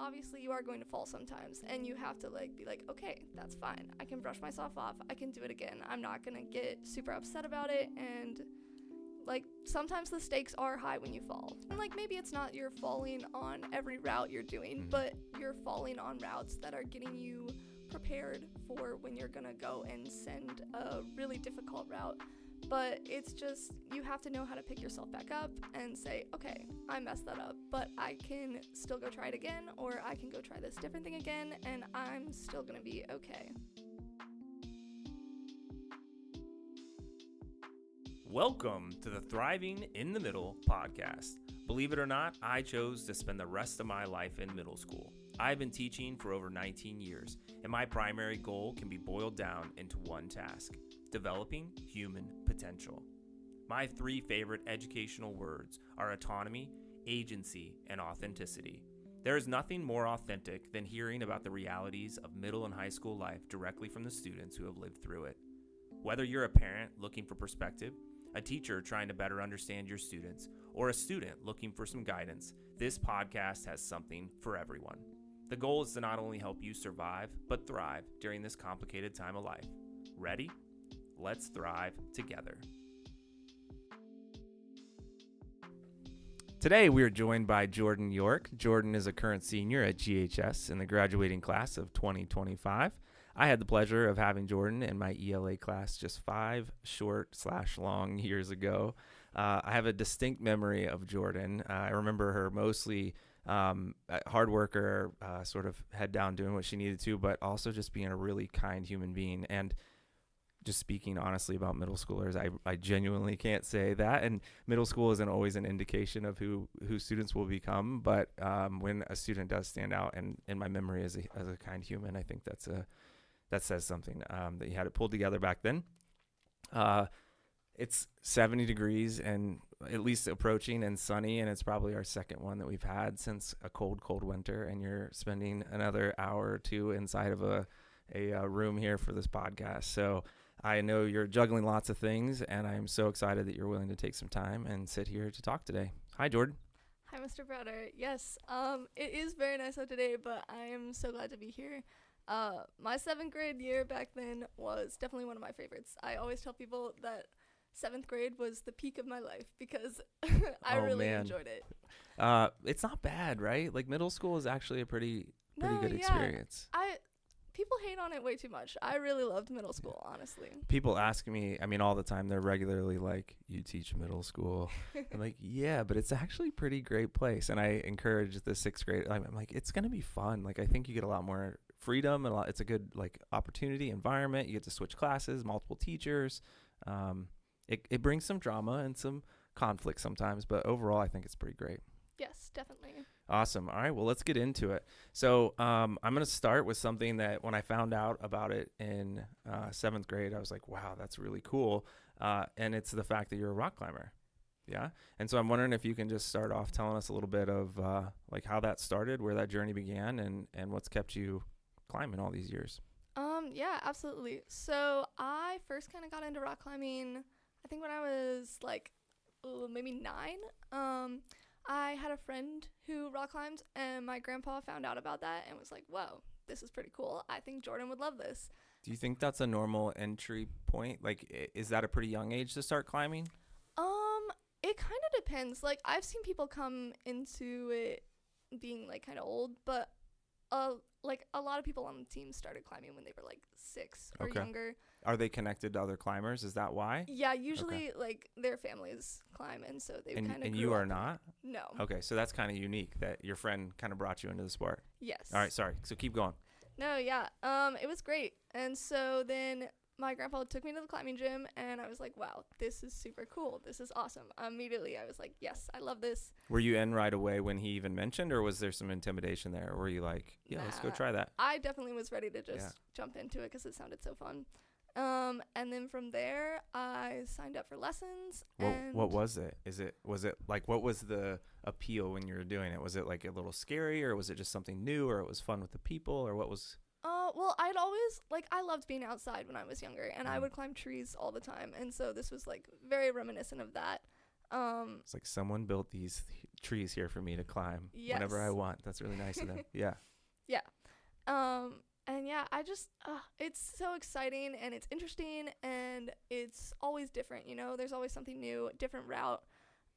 obviously you are going to fall sometimes, and you have to like be like, okay, that's fine. I can brush myself off. I can do it again. I'm not gonna get super upset about it. And like sometimes the stakes are high when you fall. And like maybe it's not you're falling on every route you're doing, but you're falling on routes that are getting you prepared for when you're gonna go and send a really difficult route. But it's just, you have to know how to pick yourself back up and say, okay, I messed that up, but I can still go try it again, or I can go try this different thing again, and I'm still gonna be okay. Welcome to the Thriving in the Middle podcast. Believe it or not, I chose to spend the rest of my life in middle school. I've been teaching for over 19 years, and my primary goal can be boiled down into one task: developing human potential. My three favorite educational words are autonomy, agency, and authenticity. There is nothing more authentic than hearing about the realities of middle and high school life directly from the students who have lived through it. Whether you're a parent looking for perspective, a teacher trying to better understand your students, or a student looking for some guidance, this podcast has something for everyone. The goal is to not only help you survive, but thrive during this complicated time of life. Ready? Let's thrive together. Today we are joined by Jordyn York. Jordyn is a current senior at GHS in the graduating class of 2025. I had the pleasure of having Jordyn in my ELA class just 5 short/long years ago. I have a distinct memory of Jordyn. I remember her mostly hard worker, sort of head down doing what she needed to, but also just being a really kind human being. And just speaking honestly about middle schoolers, I genuinely can't say that. And middle school isn't always an indication of who students will become. But when a student does stand out, and in my memory as a kind human, I think that says something, that you had it pulled together back then. It's 70 degrees and at least approaching, and sunny, and it's probably our second one that we've had since a cold winter, and you're spending another hour or two inside of a room here for this podcast. So I know you're juggling lots of things, and I'm so excited that you're willing to take some time and sit here to talk today. Hi, Jordyn. Hi, Mr. Browder. Yes, it is very nice out today, but I am so glad to be here. My 7th grade year back then was definitely one of my favorites. I always tell people that 7th grade was the peak of my life because I really enjoyed it. It's not bad, right? Like middle school is actually a pretty good experience. People hate on it way too much. I really loved middle school, honestly. People ask me, all the time, they're regularly like, you teach middle school. I'm like, yeah, but it's actually a pretty great place. And I encourage the 6th grade. I'm like, it's going to be fun. Like, I think you get a lot more freedom, and it's a good like opportunity environment. You get to switch classes, multiple teachers. It brings some drama and some conflict sometimes, but overall I think it's pretty great. Yes, definitely. Awesome. All right, well, let's get into it. So I'm going to start with something that when I found out about it in 7th grade, I was like, wow, that's really cool. And it's the fact that you're a rock climber. Yeah. And so I'm wondering if you can just start off telling us a little bit of like how that started, where that journey began, and what's kept you climbing all these years. Yeah, absolutely. So I first kind of got into rock climbing, I think when I was like maybe 9. I had a friend who rock climbed, and my grandpa found out about that and was like, whoa, this is pretty cool. I think Jordyn would love this. Do you think that's a normal entry point? Like, is that a pretty young age to start climbing? It kind of depends. Like, I've seen people come into it being like kind of old, but like a lot of people on the team started climbing when they were like 6 or younger. Are they connected to other climbers? Is that why? Yeah, usually like their families climb, and so they kind of. And you are not? No. Okay, so that's kind of unique that your friend kind of brought you into the sport. Yes. All right, sorry. So keep going. No, yeah. It was great, and so then my grandpa took me to the climbing gym, and I was like, wow, this is super cool. This is awesome. Immediately, I was like, yes, I love this. Were you in right away when he even mentioned, or was there some intimidation there? Or were you like, yeah, let's go try that? I definitely was ready to just jump into it because it sounded so fun. And then from there, I signed up for lessons. What was it? Was it like, what was the appeal when you were doing it? Was it like a little scary, or was it just something new, or it was fun with the people, or what was... Well, I'd always, like, I loved being outside when I was younger, and I would climb trees all the time, and so this was, like, very reminiscent of that. It's like someone built these trees here for me to climb Yes. whenever I want. That's really nice of them. Yeah. Yeah. And yeah, I just, it's so exciting and it's interesting and it's always different, you know? There's always something new, different route,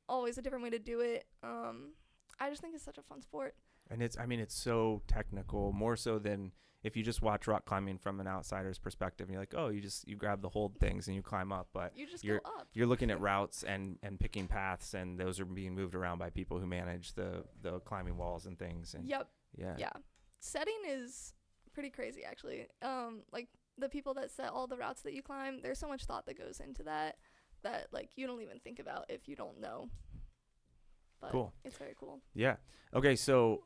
always a different way to do it. I just think it's such a fun sport. And it's so technical, more so than if you just watch rock climbing from an outsider's perspective and you're like, oh, you grab the hold things and you climb up. But You just go up. you're looking at routes and picking paths, and those are being moved around by people who manage the climbing walls and things. And Yep. Yeah. Yeah. Setting is pretty crazy, actually. Like, the people that set all the routes that you climb, there's so much thought that goes into that like you don't even think about if you don't know. But Cool. It's very cool. Yeah. Okay. So,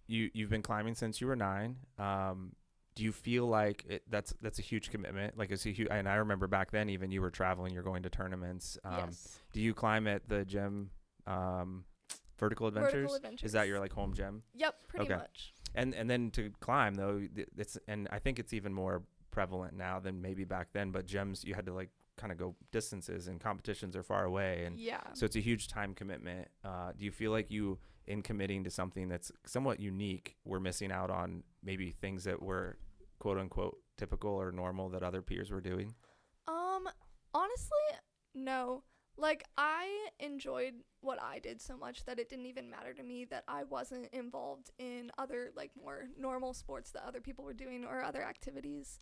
you've been climbing since you were 9. Do you feel like that's a huge commitment? Like, it's a huge, and I remember back then, even you were traveling, you're going to tournaments. Yes. Do you climb at the gym, Vertical Adventures? Vertical Adventures. Is that your like home gym? Yep, pretty Okay. much. And then to climb though, and I think it's even more prevalent now than maybe back then, but gyms, you had to like kind of go distances, and competitions are far away, and Yeah. so it's a huge time commitment. Do you feel like you, in committing to something that's somewhat unique, we're missing out on maybe things that were quote unquote typical or normal that other peers were doing? Honestly, no. Like, I enjoyed what I did so much that it didn't even matter to me that I wasn't involved in other, like, more normal sports that other people were doing or other activities.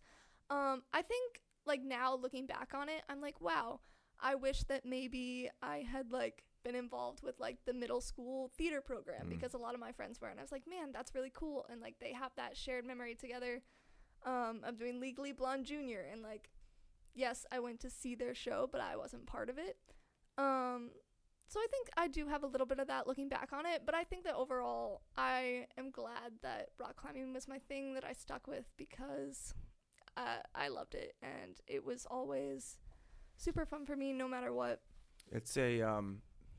I think, like, now looking back on it, I'm like, wow, I wish that maybe I had, like, been involved with, like, the middle school theater program, because a lot of my friends were, and I was like, man, that's really cool. And, like, they have that shared memory together of doing Legally Blonde Junior. And, like, yes, I went to see their show, but I wasn't part of it. So I think I do have a little bit of that looking back on it, but I think that overall I am glad that rock climbing was my thing that I stuck with, because I loved it and it was always super fun for me no matter what. It's a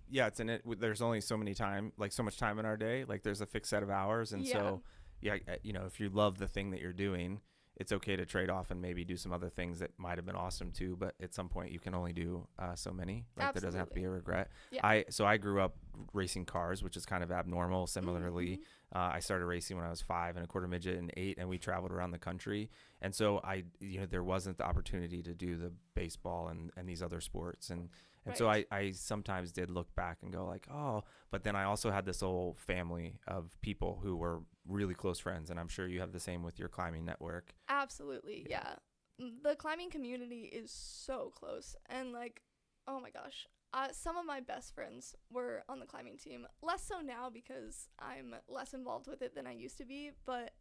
there's only so much time in our day. Like, there's a fixed set of hours, and so if you love the thing that you're doing, it's okay to trade off and maybe do some other things that might have been awesome too, but at some point you can only do so many. Like, Absolutely. there doesn't have to be a regret. Yeah. I grew up racing cars, which is kind of abnormal. Similarly, I started racing when I was 5 and a quarter midget and 8, and we traveled around the country. And so there wasn't the opportunity to do the baseball and these other sports. And Right. so I sometimes did look back and go like, oh, but then I also had this whole family of people who were really close friends. And I'm sure you have the same with your climbing network. Absolutely. Yeah. The climbing community is so close. And, like, oh my gosh, some of my best friends were on the climbing team. Less so now because I'm less involved with it than I used to be. But,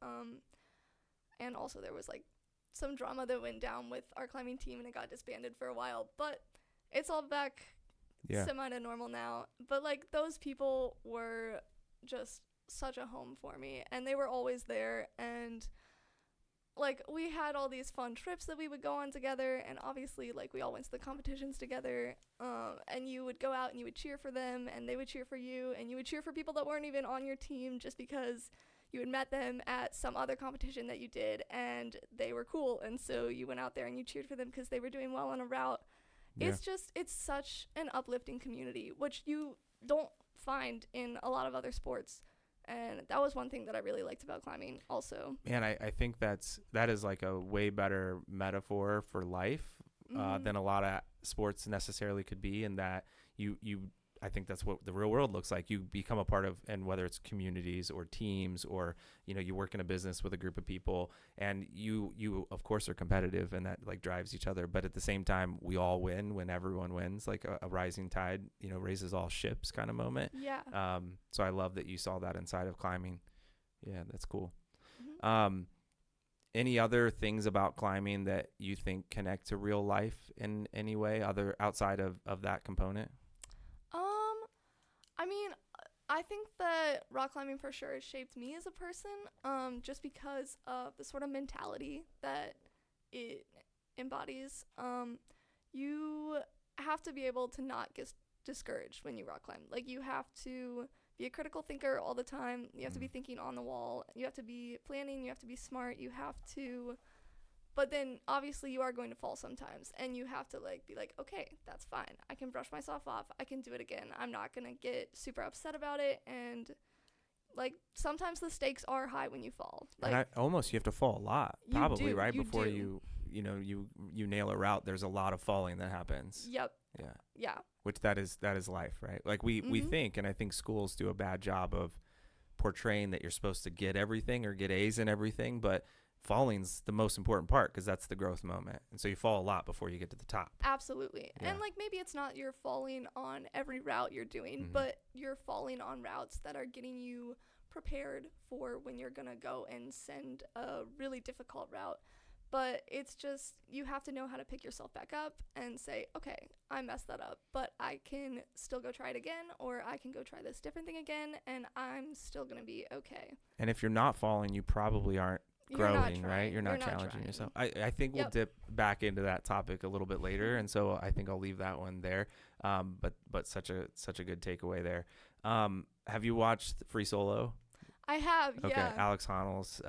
and also there was, like, some drama that went down with our climbing team and it got disbanded for a while. But it's all back semi to normal now. But, like, those people were just such a home for me, and they were always there. And, like, we had all these fun trips that we would go on together, and obviously, like, we all went to the competitions together, and you would go out and you would cheer for them, and they would cheer for you, and you would cheer for people that weren't even on your team just because you had met them at some other competition that you did and they were cool, and so you went out there and you cheered for them because they were doing well on a route. It's such an uplifting community, which you don't find in a lot of other sports. And that was one thing that I really liked about climbing also. Man, I think that is like a way better metaphor for life than a lot of sports necessarily could be, in that I think that's what the real world looks like. You become a part of, and whether it's communities or teams, or, you work in a business with a group of people, and you of course are competitive, and that like drives each other. But at the same time, we all win when everyone wins, like a rising tide, raises all ships kind of moment. Yeah. So I love that you saw that inside of climbing. Yeah, that's cool. Mm-hmm. Any other things about climbing that you think connect to real life in any way, outside of that component? I mean, I think that rock climbing for sure has shaped me as a person, just because of the sort of mentality that it embodies. You have to be able to not get discouraged when you rock climb. Like, you have to be a critical thinker all the time. You have to be thinking on the wall. You have to be planning. You have to be smart. You have to But then obviously you are going to fall sometimes, and you have to like be like, okay, that's fine. I can brush myself off. I can do it again. I'm not going to get super upset about it. And like sometimes the stakes are high when you fall. Like And you have to fall a lot, probably, right? Before do. you nail a route, there's a lot of falling that happens. Yep. Yeah. Yeah. Which that is life, right? Like we think, and I think schools do a bad job of portraying that you're supposed to get everything or get A's in everything, but falling's the most important part because that's the growth moment. And so you fall a lot before you get to the top. Absolutely. Yeah. And like maybe it's not you're falling on every route you're doing, but you're falling on routes that are getting you prepared for when you're going to go and send a really difficult route. But it's just you have to know how to pick yourself back up and say, okay, I messed that up, but I can still go try it again, or I can go try this different thing again, and I'm still going to be okay. And if you're not falling, you probably aren't growing, right? You're not challenging trying. Yourself. I think we'll dip back into that topic a little bit later, and so I think I'll leave that one there. But such a good takeaway there. Have you watched Free Solo? I have. Okay, yeah. Alex Honnold's.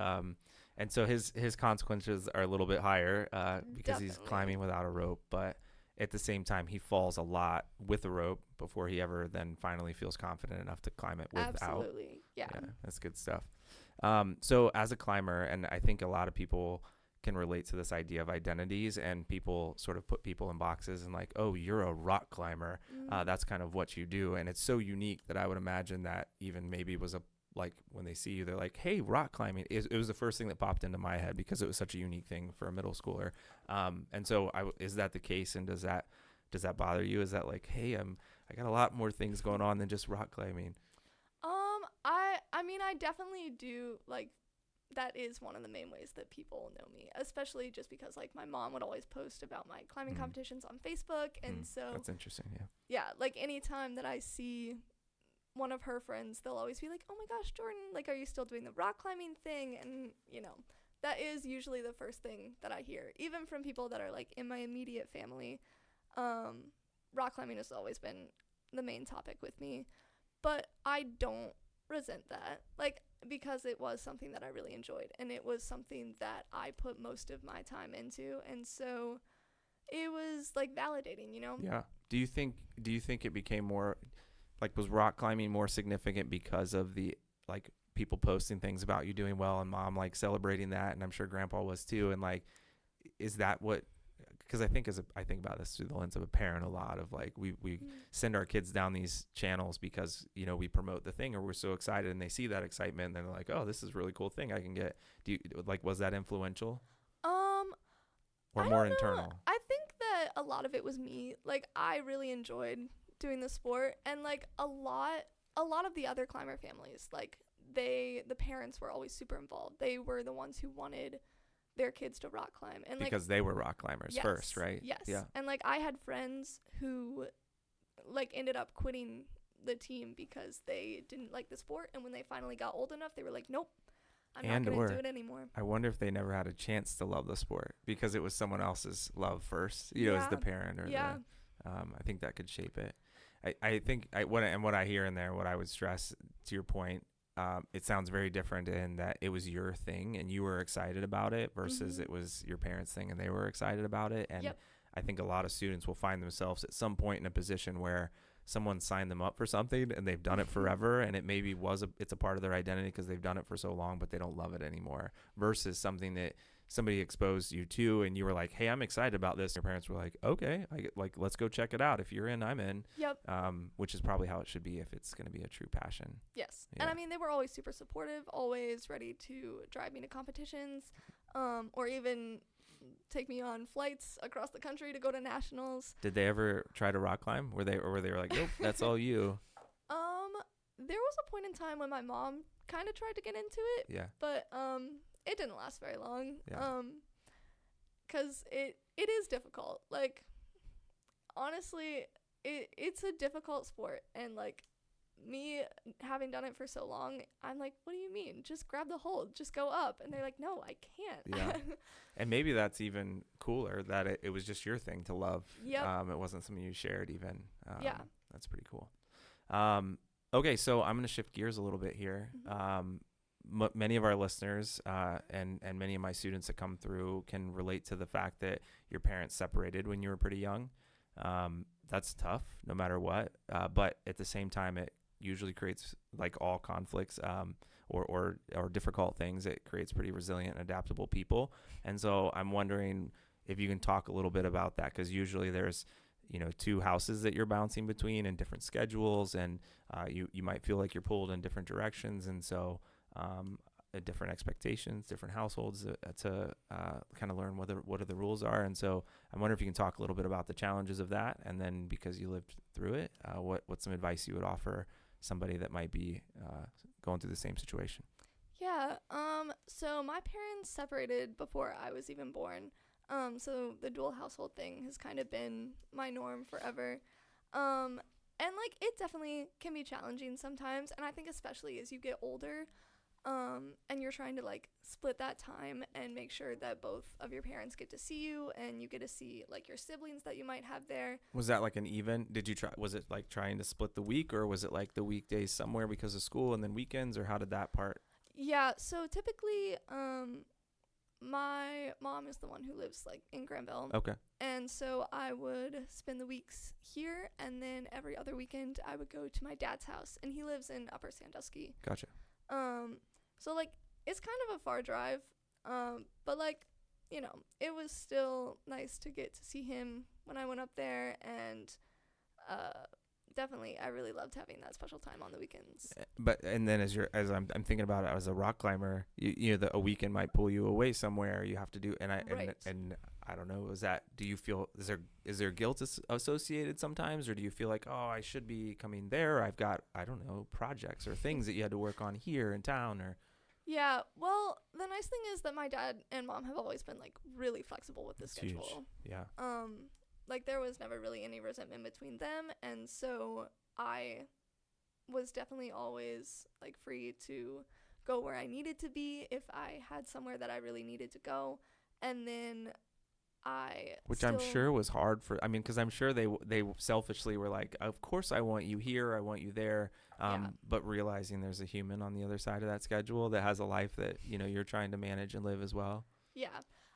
And so his consequences are a little bit higher because he's climbing without a rope, but at the same time he falls a lot with a rope before he ever then finally feels confident enough to climb it without. Absolutely. Yeah. That's good stuff. So as a climber, and I think a lot of people can relate to this idea of identities, and people sort of put people in boxes and like, oh, you're a rock climber. That's kind of what you do. And it's so unique that I would imagine that even maybe was like when they see you, they're like, hey, rock climbing. It was the first thing that popped into my head because it was such a unique thing for a middle schooler. And so is that the case? And does that bother you? Is that like, hey, I got a lot more things going on than just rock climbing? I mean, I definitely do, like, that is one of the main ways that people know me, especially just because, like, my mom would always post about my climbing competitions on Facebook, and so... That's interesting, yeah. Yeah, like, anytime that I see one of her friends, they'll always be like, oh my gosh, Jordyn, like, are you still doing the rock climbing thing? And, you know, that is usually the first thing that I hear, even from people that are, like, in my immediate family. Rock climbing has always been the main topic with me, but I don't resent that, like, because it was something that I really enjoyed, and it was something that I put most of my time into, and so it was like validating, you know? Yeah. Do you think it became more like, was rock climbing more significant because of the like people posting things about you doing well and mom like celebrating that, and I'm sure grandpa was too, and like, is that what? Because I think about this through the lens of a parent a lot of like we send our kids down these channels because, you know, we promote the thing or we're so excited and they see that excitement and they're like, oh, this is a really cool thing I can get. Do you like, was that influential? Or more internal? I think that a lot of it was me. Like, I really enjoyed doing the sport, and like a lot of the other climber families, like the parents were always super involved. They were the ones who wanted their kids to rock climb, and because they were rock climbers first, right? Yes. Yeah. And like I had friends who like ended up quitting the team because they didn't like the sport, and when they finally got old enough, they were like, nope, I'm not going to do it anymore. I wonder if they never had a chance to love the sport because it was someone else's love first, you know, as the parent or I think that could shape it. I think what I hear in there, what I would stress to your point, it sounds very different in that it was your thing and you were excited about it versus it was your parents' thing and they were excited about it. And I think a lot of students will find themselves at some point in a position where someone signed them up for something and they've done it forever, and it maybe it's a part of their identity because they've done it for so long, but they don't love it anymore, versus something that somebody exposed you to and you were like, hey, I'm excited about this. Your parents were like, okay, let's go check it out. If you're in, I'm in. Yep. Which is probably how it should be if it's going to be a true passion. Yes. Yeah. And I mean, they were always super supportive, always ready to drive me to competitions, or even take me on flights across the country to go to nationals. Did they ever try to rock climb? Were they like, nope, that's all you? There was a point in time when my mom kind of tried to get into it. Yeah. But it didn't last very long. Yeah. 'Cause it is difficult. Like, honestly, it's a difficult sport, and like me having done it for so long, I'm like, what do you mean? Just grab the hold, just go up. And they're like, no, I can't. Yeah. And maybe that's even cooler that it was just your thing to love. Yep. It wasn't something you shared even. Yeah. That's pretty cool. Okay, so I'm going to shift gears a little bit here. many of our listeners and many of my students that come through can relate to the fact that your parents separated when you were pretty young. That's tough no matter what. But at the same time, it usually creates, like all conflicts or difficult things, it creates pretty resilient and adaptable people. And so I'm wondering if you can talk a little bit about that, because usually there's, two houses that you're bouncing between and different schedules, and you might feel like you're pulled in different directions. And so different expectations, different households to kind of learn what the rules are. And so I wonder if you can talk a little bit about the challenges of that, and then because you lived through it, what's some advice you would offer somebody that might be going through the same situation? Yeah. So my parents separated before I was even born. So the dual household thing has kind of been my norm forever. And like it definitely can be challenging sometimes, and I think especially as you get older, and you're trying to like split that time and make sure that both of your parents get to see you and you get to see like your siblings that you might have there. Was that like an even? Was it like trying to split the week, or was it like the weekdays somewhere because of school and then weekends, or how did that part? Yeah, so typically, my mom is the one who lives like in Granville. Okay. And so I would spend the weeks here, and then every other weekend I would go to my dad's house, and he lives in Upper Sandusky. Gotcha. So like it's kind of a far drive, but like, it was still nice to get to see him when I went up there, and definitely I really loved having that special time on the weekends. And then as I'm thinking about it, as a rock climber, a weekend might pull you away somewhere. You have to do, and I don't know. Do you feel, is there guilt associated sometimes, or do you feel like, oh, I should be coming there? I've got, I don't know, projects or things that you had to work on here in town, or. Yeah, well, the nice thing is that my dad and mom have always been like really flexible with the schedule. Huge. Yeah. Like there was never really any resentment between them, and so I was definitely always like free to go where I needed to be if I had somewhere that I really needed to go. And then which I'm sure was hard because I'm sure they selfishly were like, of course I want you here, I want you there, but realizing there's a human on the other side of that schedule that has a life that you're trying to manage and live as well. Yeah,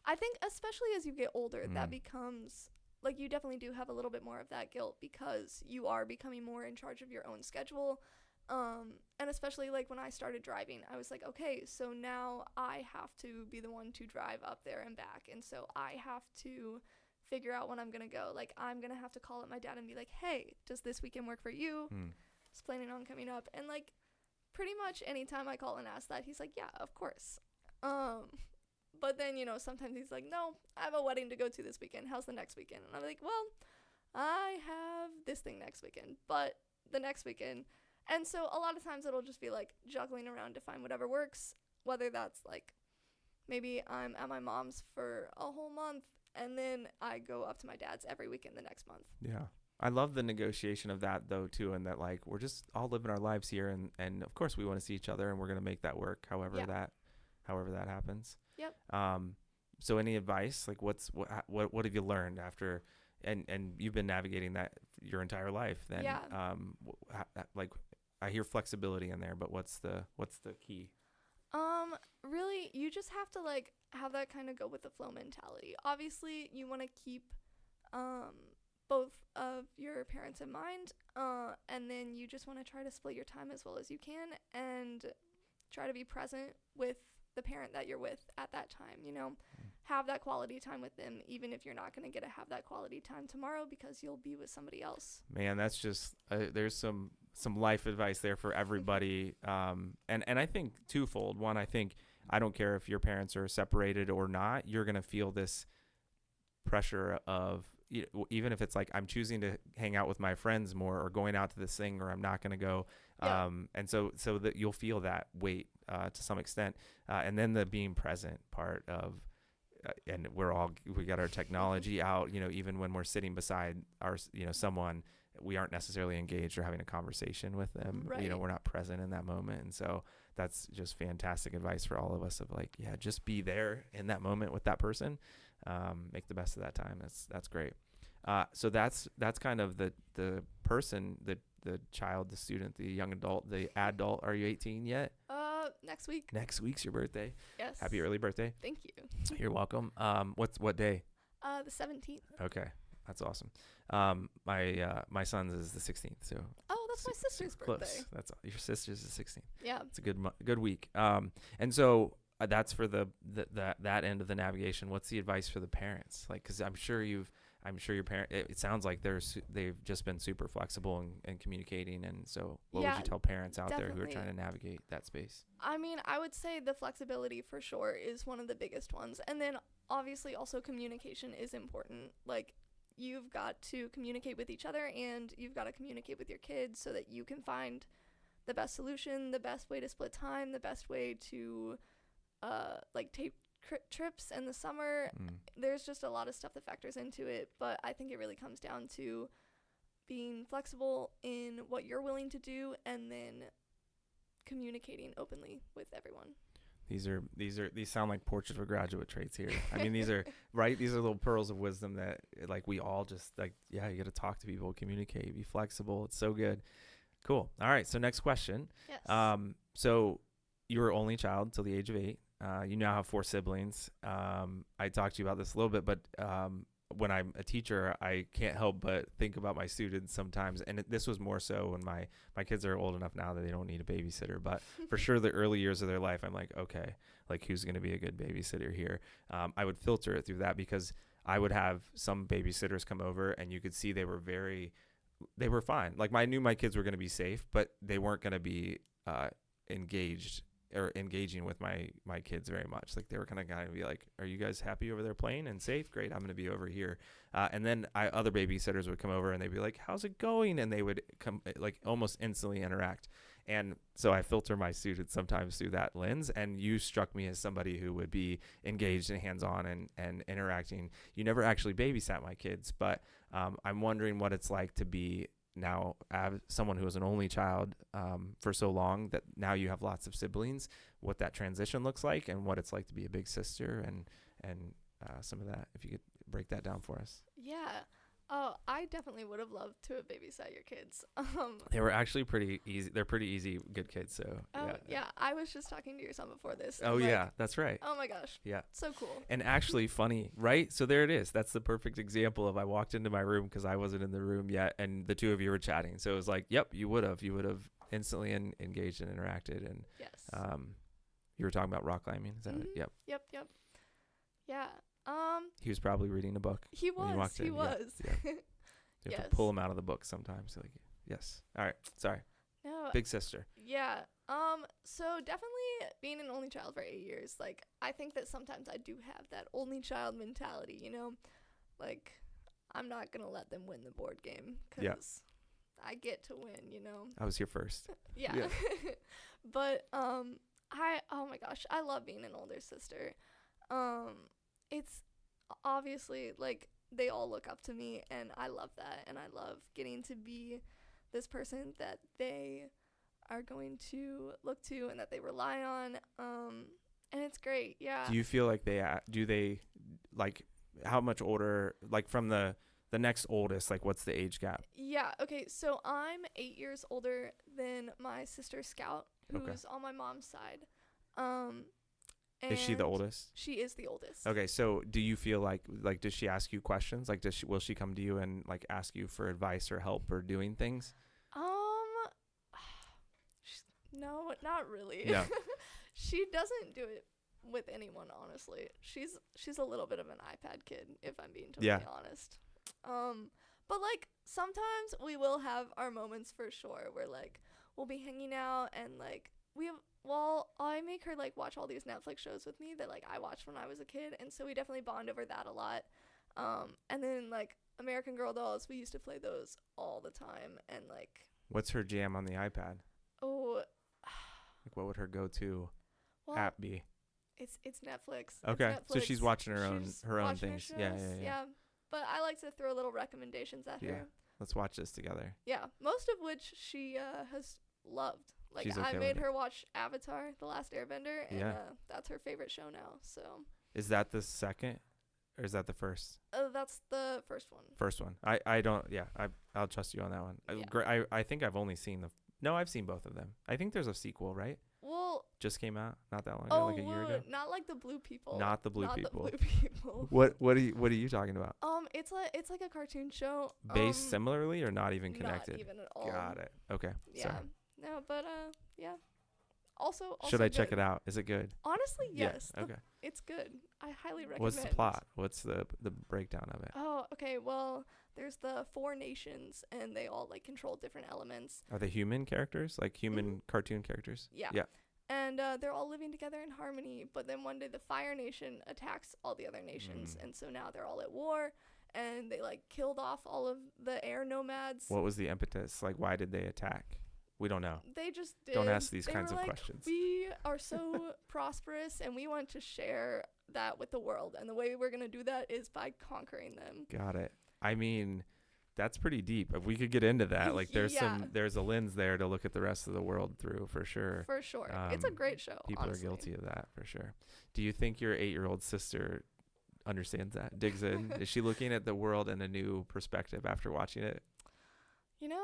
I think especially as you get older, that becomes like you definitely do have a little bit more of that guilt because you are becoming more in charge of your own schedule. And especially like when I started driving, I was like, okay, so now I have to be the one to drive up there and back. And so I have to figure out when I'm going to go. Like I'm going to have to call up my dad and be like, hey, does this weekend work for you? Just planning on coming up. And like pretty much anytime I call and ask that, he's like, yeah, of course. But then, sometimes he's like, no, I have a wedding to go to this weekend. How's the next weekend? And I'm like, well, I have this thing next weekend, but the next weekend. And so a lot of times it'll just be like juggling around to find whatever works, whether that's like maybe I'm at my mom's for a whole month and then I go up to my dad's every weekend the next month. Yeah. I love the negotiation of that though too, and that like we're just all living our lives here, and of course we want to see each other and we're going to make that work however that happens. Yep. So any advice, like what have you learned after and you've been navigating that your entire life then? Like I hear flexibility in there, but what's the key? Really, you just have to like have that kind of go with the flow mentality. Obviously, you want to keep both of your parents in mind, and then you just want to try to split your time as well as you can and try to be present with the parent that you're with at that time, have that quality time with them, even if you're not going to get to have that quality time tomorrow because you'll be with somebody else. Man, that's just, there's some life advice there for everybody. And I think twofold. One, I think I don't care if your parents are separated or not, you're going to feel this pressure of, even if it's like, I'm choosing to hang out with my friends more or going out to this thing, or I'm not going to go. Yeah. And so that you'll feel that weight to some extent. And then the being present part of, and we got our technology out, even when we're sitting beside our, someone, we aren't necessarily engaged or having a conversation with them. Right. We're not present in that moment. And so that's just fantastic advice for all of us of like, yeah, just be there in that moment with that person. Make the best of that time. That's great. So that's kind of the person, the child, the student, the young adult, the adult. Are you 18 yet? next week. Next week's your birthday. Yes. Happy early birthday. Thank you. You're welcome. What day? The 17th. Okay, that's awesome. My son's is the 16th, so. Oh, that's my sister's birthday. Close. That's your sister's the 16th. Yeah. It's a good week. And so that's for that end of the navigation. What's the advice for the parents? Like, because I'm sure your parent. It sounds like they've just been super flexible and communicating. And so, what would you tell parents out there who are trying to navigate that space? I mean, I would say the flexibility for sure is one of the biggest ones, and then obviously also communication is important. Like, you've got to communicate with each other, and you've got to communicate with your kids so that you can find the best solution, the best way to split time, the best way to take trips in the summer. There's just a lot of stuff that factors into it, but I think it really comes down to being flexible in what you're willing to do, and then communicating openly with everyone. These sound like Portrait of a Graduate traits here. I mean, these are right. These are little pearls of wisdom that like we all just like. Yeah, you got to talk to people, communicate, be flexible. It's so good. Cool. All right. So next question. Yes. So you were only child till the age of 8. You now have 4 siblings. I talked to you about this a little bit, but when I'm a teacher, I can't help but think about my students sometimes. And this was more so when my kids are old enough now that they don't need a babysitter. But for sure, the early years of their life, I'm like, okay, like who's going to be a good babysitter here? I would filter it through that because I would have some babysitters come over and you could see they were fine. Like I knew my kids were going to be safe, but they weren't going to be engaging with my kids very much. Like they were kind of be like, are you guys happy over there playing and safe? Great, I'm going to be over here. And then other babysitters would come over and they'd be like, how's it going? And they would come like almost instantly interact. And so I filter my students sometimes through that lens. And you struck me as somebody who would be engaged and hands-on and interacting. You never actually babysat my kids, but I'm wondering what it's like to be now someone who was an only child for so long that now you have lots of siblings, what that transition looks like and what it's like to be a big sister and some of that, if you could break that down for us. Yeah. Oh, I definitely would have loved to have babysat your kids. They were actually pretty easy. They're pretty easy, good kids. So yeah. I was just talking to your son before this. Oh yeah, that's right. Oh my gosh. Yeah. So cool. And actually funny, right? So there it is. That's the perfect example of I walked into my room because I wasn't in the room yet, and the two of you were chatting. So it was like, yep, you would have instantly engaged and interacted. And yes. You were talking about rock climbing. Is that it? Yep. Yep. Yeah. He was probably reading a book. He was. Yeah. You have to pull him out of the book sometimes. Like, yes. All right. Sorry. No. Big sister. Yeah. So definitely being an only child for 8 years, like I think that sometimes I do have that only child mentality, you know? Like I'm not going to let them win the board game cuz I get to win, you know? I was here first. Yeah. But oh my gosh, I love being an older sister. It's obviously like they all look up to me and I love that, and I love getting to be this person that they are going to look to and that they rely on, and it's great. Yeah. Do you feel like they like how much older, like from the next oldest, like what's the age gap? Yeah, okay, so I'm 8 years older than my sister Scout, who's on my mom's side. Is she the oldest? She is the oldest. Okay, so do you feel like does she ask you questions? Like will she come to you and like ask you for advice or help or doing things? No, not really. No. She doesn't do it with anyone, honestly. She's a little bit of an iPad kid, if I'm being totally honest. But like sometimes we will have our moments for sure where like we'll be hanging out and like I make her like watch all these Netflix shows with me that like I watched when I was a kid, and so we definitely bond over that a lot. And then like American Girl Dolls, we used to play those all the time. And like, what's her jam on the iPad? Oh, like what would her go-to app be? It's Netflix. Okay, it's Netflix. So she's watching her own things. Yeah. But I like to throw little recommendations at her. Let's watch this together. Yeah, most of which she has loved. Like I made her watch Avatar: The Last Airbender, and that's her favorite show now. So is that the second, or is that the first? That's the first one. First one. I'll trust you on that one. I think I've only seen I've seen both of them. I think there's a sequel, right? Well, just came out not that long ago, like a year ago? Not like the blue people. Not the blue people. Not the blue people. What are you talking about? It's like a cartoon show. Based similarly or not even connected? Not even at all. Got it. Okay. Yeah. Sorry. No, but yeah. Also should I good. check it out? Is it good? Honestly, yes. Yeah. Okay. It's good. I highly recommend. What's the plot? What's the breakdown of it? Oh, okay. Well, there's the 4 nations, and they all like control different elements. Are they human characters? Like human cartoon characters? Yeah. Yeah. And they're all living together in harmony. But then one day the Fire Nation attacks all the other nations, and so now they're all at war. And they like killed off all of the air nomads. What was the impetus? Like, why did they attack? We don't know. They just did. Don't ask these kinds of questions. We are so prosperous, and we want to share that with the world. And the way we're going to do that is by conquering them. Got it. I mean, that's pretty deep. If we could get into that, like there's a lens there to look at the rest of the world through for sure. For sure. It's a great show. People honestly. are guilty of that for sure. Do you think your 8-year-old sister understands that, digs in? Is she looking at the world in a new perspective after watching it? You know,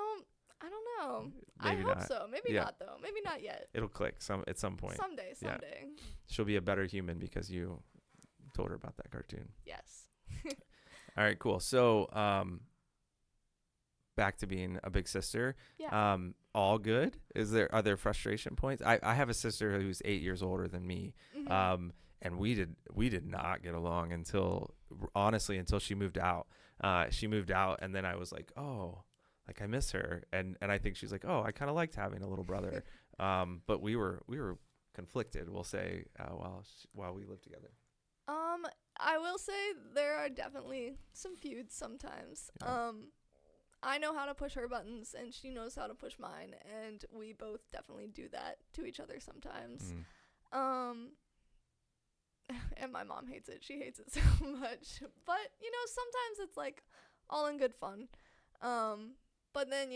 I don't know. Maybe I hope not. so. Maybe not though. Maybe not yet. It'll click at some point. Someday. Yeah. She'll be a better human because you told her about that cartoon. Yes. All right, cool. So, back to being a big sister. Yeah. All good? Are there frustration points? I have a sister who's 8 years older than me. Mm-hmm. And we did not get along until she moved out. She moved out, and then I was like, oh, like I miss her, and I think she's like, oh, I kind of liked having a little brother. But we were conflicted, we'll say, while we lived together. I will say there are definitely some feuds sometimes. Yeah. I know how to push her buttons, and she knows how to push mine, and we both definitely do that to each other sometimes. And my mom hates it. She hates it so much. But, sometimes it's like all in good fun. But then,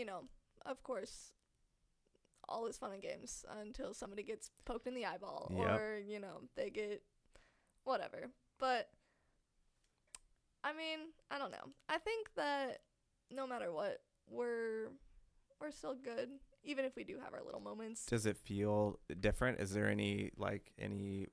of course, all is fun and games until somebody gets poked in the eyeball or, they get whatever. But, I mean, I don't know. I think that no matter what, we're still good, even if we do have our little moments. Does it feel different? Is there any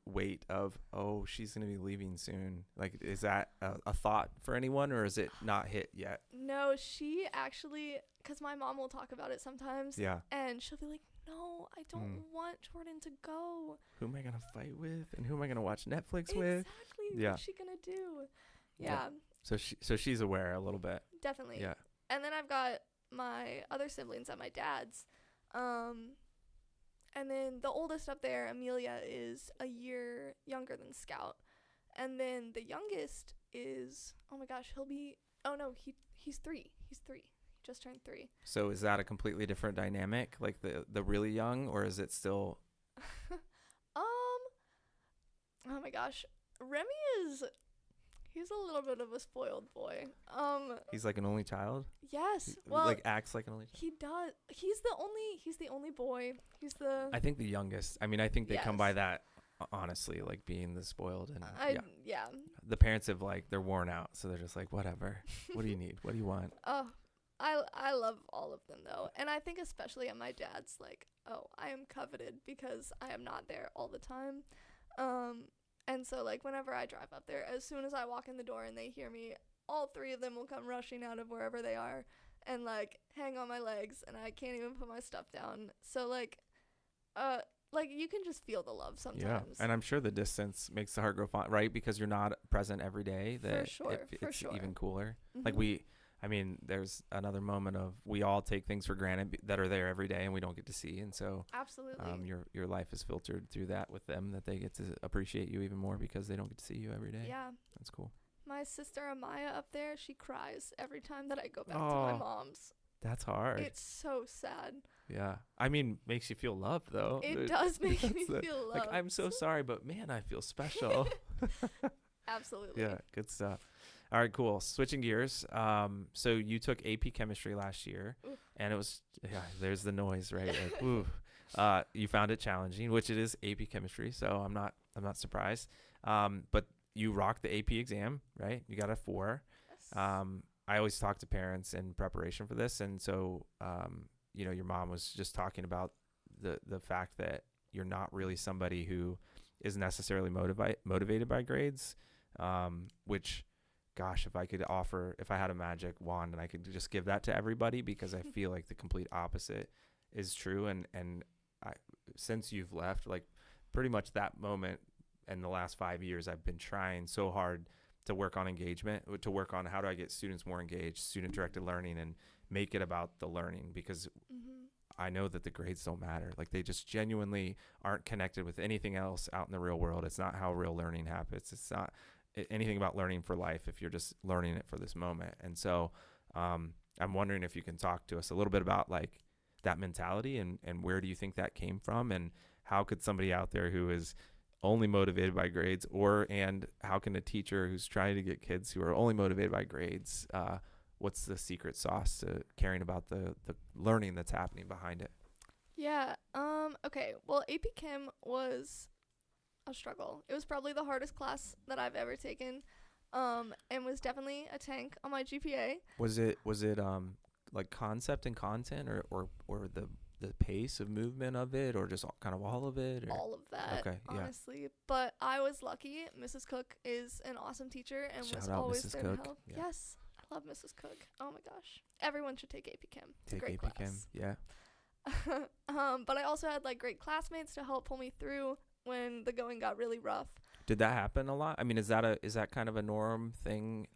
weight of, oh, she's going to be leaving soon? Like, is that a thought for anyone, or is it not hit yet? No, she actually, because my mom will talk about it sometimes. Yeah. And she'll be like, no, I don't want Jordyn to go. Who am I going to fight with? And who am I going to watch Netflix with? Exactly. Yeah. What's she going to do? Yeah. So she's aware a little bit. Definitely. Yeah. And then I've got my other siblings at my dad's. And then the oldest up there, Amelia, is a year younger than Scout. And then the youngest is, oh my gosh, he's 3. He's 3. He just turned 3. So is that a completely different dynamic, like the really young, or is it still? Oh my gosh. Remy he's a little bit of a spoiled boy. He's like an only child? Yes. Well, like acts like an only child? He does. He's the only boy. I think the youngest. I mean, I think they come Yes. by that, honestly, like being the spoiled. And yeah. The parents have they're worn out, so they're just like, whatever. What do you need? What do you want? Oh, I love all of them though. And I think especially at my dad's, like, oh, I am coveted because I am not there all the time. And so, like, whenever I drive up there, as soon as I walk in the door and they hear me, all 3 of them will come rushing out of wherever they are and, like, hang on my legs, and I can't even put my stuff down. So, like, you can just feel the love sometimes. Yeah, and I'm sure the distance makes the heart grow fond, right? Because you're not present every day. For sure, it's even cooler. Mm-hmm. Like there's another moment of we all take things for granted that are there every day and we don't get to see. And so absolutely, your life is filtered through that with them, that they get to appreciate you even more because they don't get to see you every day. Yeah. That's cool. My sister Amaya up there, she cries every time that I go back to my mom's. That's hard. It's so sad. Yeah. I mean, makes you feel loved though. It does make me feel loved. Like, I'm so sorry, but man, I feel special. Absolutely. Yeah. Good stuff. All right, cool. Switching gears. So you took AP chemistry last year. Oof. And it was, there's the noise, right? Like, ooh. You found it challenging, which it is AP chemistry. So I'm not surprised. But you rocked the AP exam, right? You got a 4. Yes. I always talk to parents in preparation for this. And so, your mom was just talking about the fact that, you're not really somebody who is necessarily motivated by grades, which, gosh, if I had a magic wand and I could just give that to everybody, because I feel like the complete opposite is true. And since you've left, like pretty much that moment in the last 5 years, I've been trying so hard to work on engagement, to work on how do I get students more engaged, student-directed learning, and make it about the learning, because I know that the grades don't matter. Like, they just genuinely aren't connected with anything else out in the real world. It's not how real learning happens. It's not anything about learning for life if you're just learning it for this moment. And so I'm wondering if you can talk to us a little bit about like that mentality, and where do you think that came from, and how could somebody out there who is only motivated by grades, and how can a teacher who's trying to get kids who are only motivated by grades, what's the secret sauce to caring about the learning that's happening behind it? Yeah. Okay. Well, AP Chem was a struggle. It was probably the hardest class that I've ever taken, and was definitely a tank on my GPA. Was it like concept and content, or the pace of movement of it, or just kind of all of it? Or? All of that, okay, honestly. Yeah. But I was lucky. Mrs. Cook is an awesome teacher and Shout was out always Mrs. there Cook. to help. Yeah. Yes, I love Mrs. Cook. Oh my gosh, everyone should take AP Chem. It's a great AP Chem, class. yeah. But I also had like great classmates to help pull me through when the going got really rough. Did that happen a lot? I mean, is that kind of a norm thing,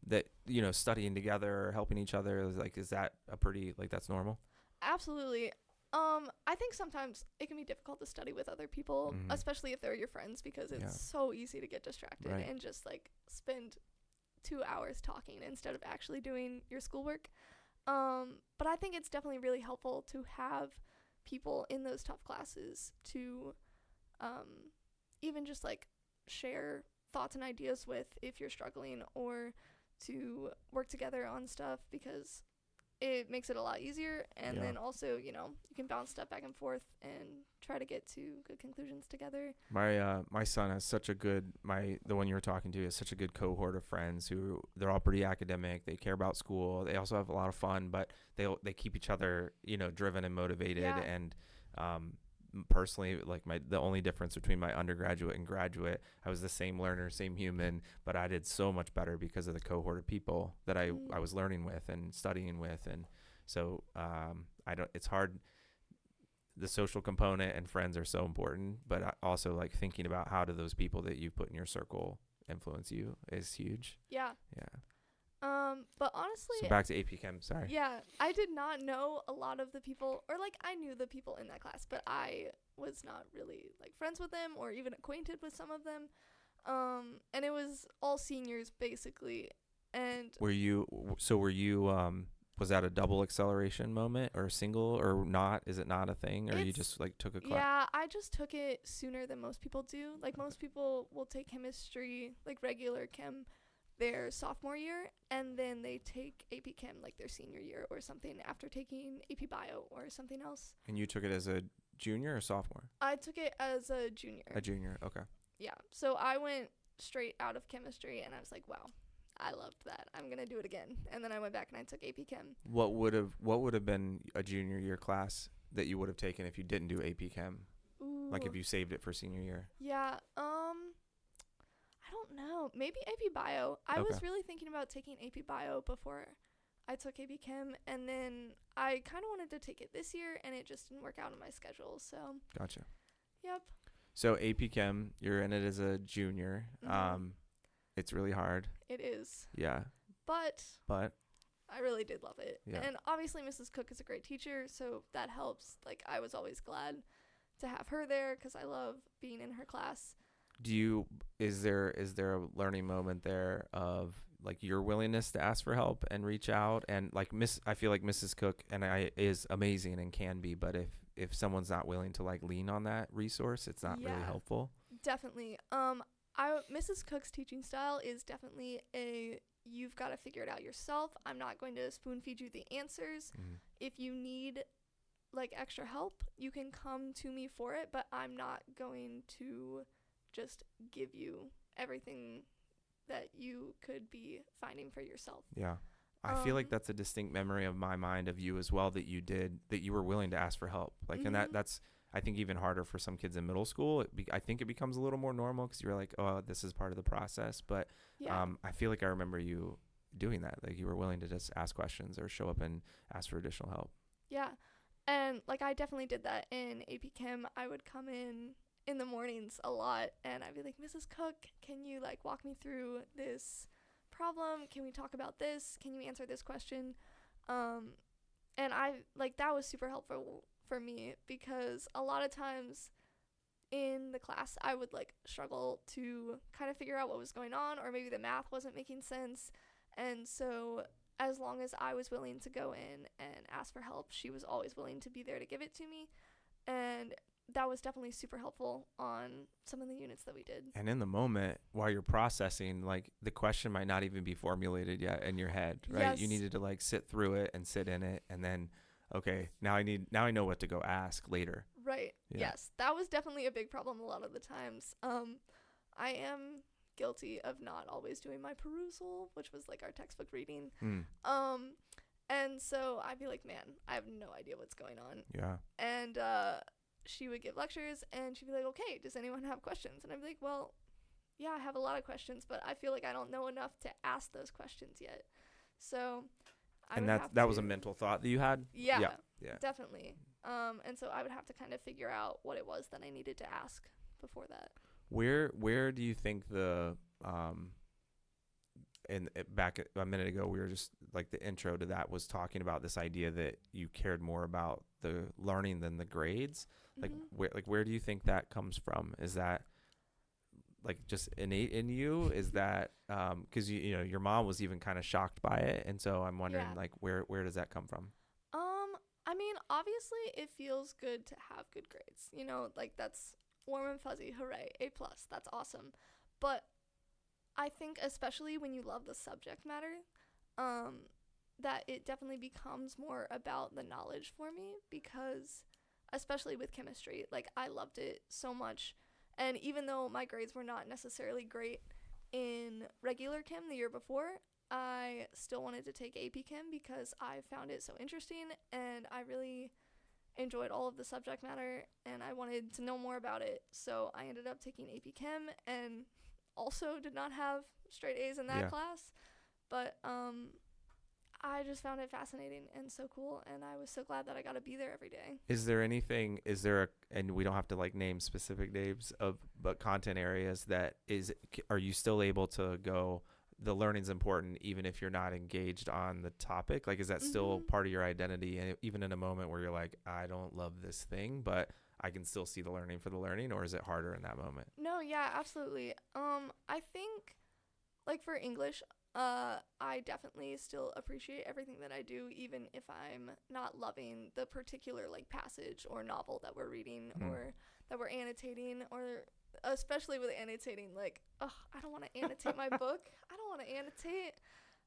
that, you know, studying together or helping each other, is that a pretty, like, that's normal? Absolutely. I think sometimes it can be difficult to study with other people, especially if they're your friends, because it's so easy to get distracted and just like spend 2 hours talking instead of actually doing your schoolwork. But I think it's definitely really helpful to have people in those tough classes to even just like share thoughts and ideas with if you're struggling, or to work together on stuff, because it makes it a lot easier. And then also, you know, you can bounce stuff back and forth and try to get to good conclusions together. My son has such a good, the one you were talking to has such a good cohort of friends who, they're all pretty academic. They care about school. They also have a lot of fun, but they keep each other, you know, driven and motivated. Yeah. And personally, like the only difference between my undergraduate and graduate, I was the same learner, same human, but I did so much better because of the cohort of people that I was learning with and studying with. And so it's hard. The social component and friends are so important, but I also like thinking about how do those people that you put in your circle influence you is huge. Yeah. But honestly, so back to AP Chem, sorry. Yeah, I did not know a lot of the people, or like I knew the people in that class, but I was not really like friends with them or even acquainted with some of them. And it was all seniors basically. And were you was that a double acceleration moment or a single, or not? Is it not a thing, or you just like took a class? Yeah, I just took it sooner than most people do. Like most people will take chemistry, like regular chem, their sophomore year, and then they take AP Chem like their senior year or something after taking AP Bio or something else. And you took it as a junior or sophomore? I took it as a junior. A junior, okay. Yeah, so I went straight out of chemistry, and I was like, wow, I loved that. I'm going to do it again. And then I went back and I took AP Chem. What would have been a junior year class that you would have taken if you didn't do AP Chem? Ooh. Like if you saved it for senior year? Yeah, I don't know. Maybe AP Bio. I was really thinking about taking AP Bio before I took AP Chem, and then I kind of wanted to take it this year, and it just didn't work out in my schedule, so. Gotcha. Yep. So AP Chem, you're in it as a junior. It's really hard. It is. Yeah. But I really did love it. Yeah. And obviously Mrs. Cook is a great teacher, so that helps. Like, I was always glad to have her there because I love being in her class. Is there a learning moment there of like your willingness to ask for help and reach out? And like I feel like Mrs. Cook is amazing and can be, but if someone's not willing to like lean on that resource, it's not really helpful. Definitely. Mrs. Cook's teaching style is definitely you've got to figure it out yourself. I'm not going to spoon feed you the answers. If you need like extra help, you can come to me for it, but I'm not going to just give you everything that you could be finding for yourself. Yeah. I feel like that's a distinct memory of my mind of you as well, that you were willing to ask for help. Like, and that's, I think even harder for some kids in middle school. I think it becomes a little more normal because you're like, oh, this is part of the process. But I feel like I remember you doing that. Like you were willing to just ask questions or show up and ask for additional help. Yeah. And like I definitely did that in AP Chem. I would come in the mornings a lot, and I'd be like, Mrs. Cook, can you like walk me through this problem? Can we talk about this? Can you answer this question? And I like that was super helpful for me because a lot of times in the class I would like struggle to kind of figure out what was going on, or maybe the math wasn't making sense. And so as long as I was willing to go in and ask for help, she was always willing to be there to give it to me. And that was definitely super helpful on some of the units that we did. And in the moment, while you're processing, like the question might not even be formulated yet in your head, right? Yes. You needed to like sit through it and sit in it, and then, okay, now I know what to go ask later. Right. Yeah. Yes. That was definitely a big problem a lot of the times. I am guilty of not always doing my perusal, which was like our textbook reading. And so I'd be like, man, I have no idea what's going on. Yeah. And she would give lectures, and she'd be like, okay, does anyone have questions? And I'd be like, well, yeah, I have a lot of questions, but I feel like I don't know enough to ask those questions yet. So that was a mental thought that you had? Yeah. Definitely. And so I would have to kind of figure out what it was that I needed to ask before that. Where do you think the back a minute ago, we were just like the intro to that was talking about this idea that you cared more about the learning than the grades. Like where do you think that comes from? Is that like just innate in you? Is that because you know your mom was even kind of shocked by it, and so I'm wondering like where does that come from? I mean, obviously it feels good to have good grades, you know, like that's warm and fuzzy, hooray, A+, that's awesome. But I think especially when you love the subject matter, that it definitely becomes more about the knowledge for me, because especially with chemistry, like I loved it so much. And even though my grades were not necessarily great in regular chem the year before, I still wanted to take AP Chem because I found it so interesting, and I really enjoyed all of the subject matter, and I wanted to know more about it. So I ended up taking AP Chem, and also did not have straight A's in that class. But I just found it fascinating and so cool, and I was so glad that I got to be there every day. And we don't have to like name specific names but content areas are you still able to go, the learning's important even if you're not engaged on the topic? Like, is that still part of your identity? And even in a moment where you're like, I don't love this thing, but I can still see the learning for the learning, or is it harder in that moment? No, yeah, absolutely. I think like for English, I definitely still appreciate everything that I do, even if I'm not loving the particular like passage or novel that we're reading or that we're annotating, or especially with annotating, like, I don't want to annotate my book. I don't want to annotate.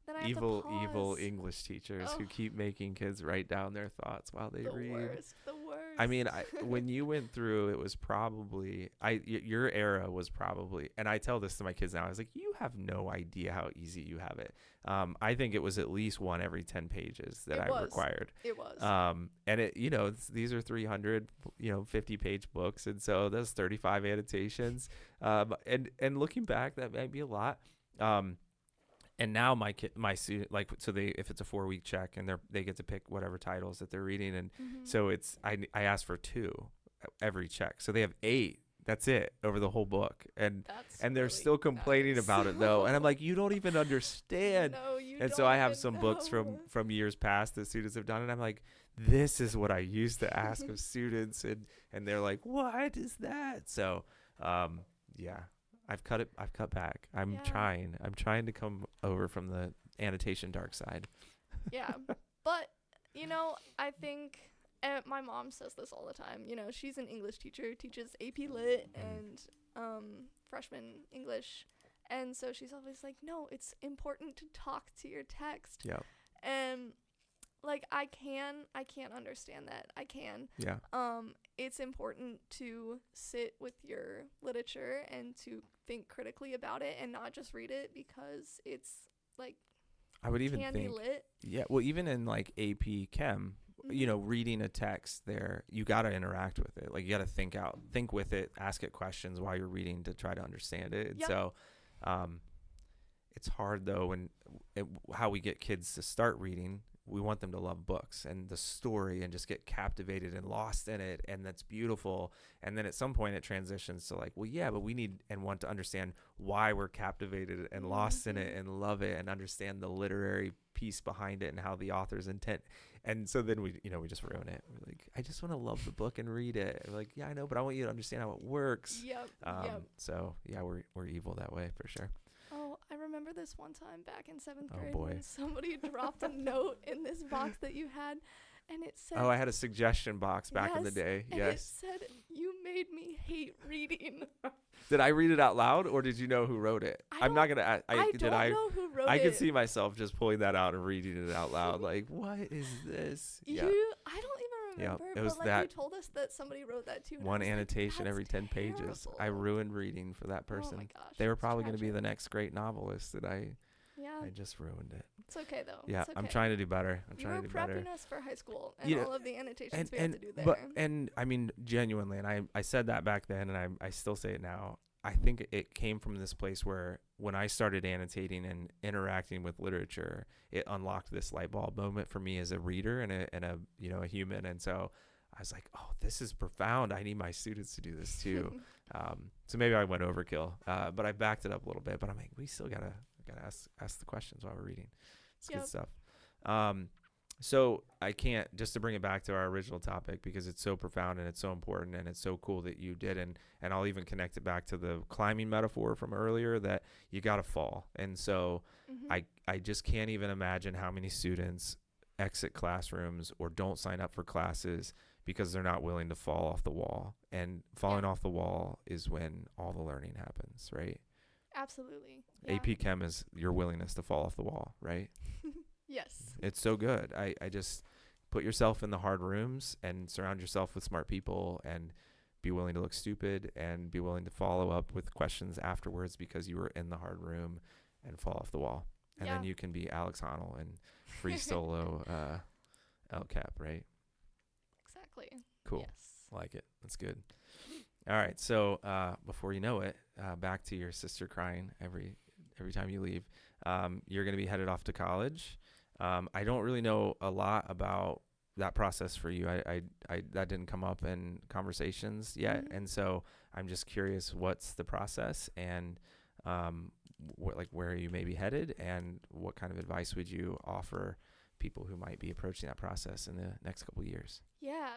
Then I have to pause. Evil English teachers who keep making kids write down their thoughts while they read. The worst. I mean, when you went through, it was probably your era was probably, and I tell this to my kids now. I was like, you have no idea how easy you have it. I think it was at least one every 10 pages that I required. It was. And it, you know, these are 50-page books, and so that's 35 annotations. And looking back, that might be a lot. And now my student, like, so if it's a 4-week check, and they get to pick whatever titles that they're reading, and so I ask for 2 every check, so they have 8. That's it over the whole book, and they're really still complaining about it though, and I'm like, you don't even understand. No, you and don't so I have even some know. Books from years past that students have done, and I'm like, this is what I used to ask of students, and they're like, what is that? So yeah. I've cut back. I'm trying to come over from the annotation dark side. Yeah. But, you know, I think, and my mom says this all the time, you know, she's an English teacher, teaches AP Lit and freshman English. And so she's always like, no, it's important to talk to your text. Yeah. And like, I can't understand that. I can. Yeah. It's important to sit with your literature and to think critically about it and not just read it because it's like, I would even can think, be lit. Yeah. Well, even in like AP Chem, you know, reading a text there, you got to interact with it. Like, you got to think with it, ask it questions while you're reading to try to understand it. And Yep. so it's hard, though, when how we get kids to start reading. We want them to love books and the story and just get captivated and lost in it. And that's beautiful. And then at some point it transitions to like, well, yeah, but we need and want to understand why we're captivated and lost in it and love it and understand the literary piece behind it and how the author's intent. And so then we just ruin it. We're like, I just want to love the book and read it. We're like, yeah, I know, but I want you to understand how it works. Yep. So yeah, we're evil that way for sure. Oh, I remember this one time back in 7th Oh, grade boy. when somebody dropped a note in this box that you had, and it said, Oh, I had a suggestion box back in the day. and Yes. it said, "You made me hate reading." Did I read it out loud, or did you know who wrote it? I'm not gonna. I don't know who wrote it. I could see myself just pulling that out and reading it out loud. Like, what is this? I don't even remember. it was but like that you told us that somebody wrote that too. and I one was like, annotation "That's every 10 pages. I terrible." ruined reading for that person. Oh my gosh, They were that's probably going to be tragic. the next great novelist that I Yeah, just ruined it. it's okay though. Yeah, it's okay. I'm trying to do better. I'm You trying were to do better. prepping us for high school and You know, all of the annotations And we had to do there. and I mean, genuinely, and I said that back then, and I still say it now. I think it came from this place where when I started annotating and interacting with literature, it unlocked this light bulb moment for me as a reader and a human. And so I was like, oh, this is profound. I need my students to do this too. So maybe I went overkill, but I backed it up a little bit. But I'm like, we still gotta ask the questions while we're reading. It's good stuff. So I can't, just to bring it back to our original topic, because it's so profound and it's so important and it's so cool that you did. And I'll even connect it back to the climbing metaphor from earlier, that you got to fall. And so I just can't even imagine how many students exit classrooms or don't sign up for classes because they're not willing to fall off the wall. And falling off the wall is when all the learning happens, right? Absolutely. Yeah. AP Chem is your willingness to fall off the wall, right? Yes. It's so good. I just put yourself in the hard rooms and surround yourself with smart people and be willing to look stupid and be willing to follow up with questions afterwards because you were in the hard room, and fall off the wall. And then you can be Alex Honnold and free solo LCAP, right? Exactly. Cool. Yes. Like it. That's good. All right. So before you know it, back to your sister crying every time you leave. You're going to be headed off to college. I don't really know a lot about that process for you. I that didn't come up in conversations yet. And so I'm just curious, what's the process, and where are you maybe headed, and what kind of advice would you offer people who might be approaching that process in the next couple of years? Yeah.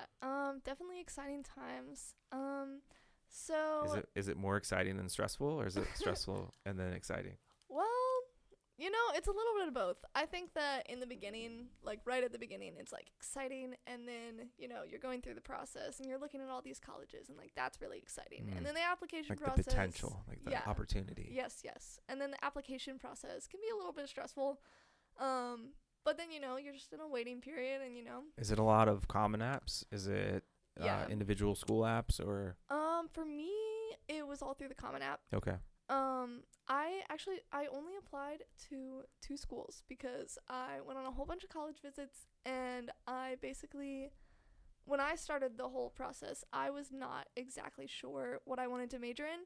Definitely exciting times. So Is it more exciting than stressful, or is it stressful and then exciting? well, it's a little bit of both. I think that in the beginning, like right at the beginning, it's like exciting, and then you're going through the process and you're looking at all these colleges, and like that's really exciting. And then the application Like process, the potential, like the opportunity. Yes. And then the application process can be a little bit stressful. But then you're just in a waiting period, and Is it a lot of common apps? Is it individual school apps, or? For me, it was all through the Common App. Okay. I only applied to 2 schools because I went on a whole bunch of college visits, and I basically, when I started the whole process, I was not exactly sure what I wanted to major in,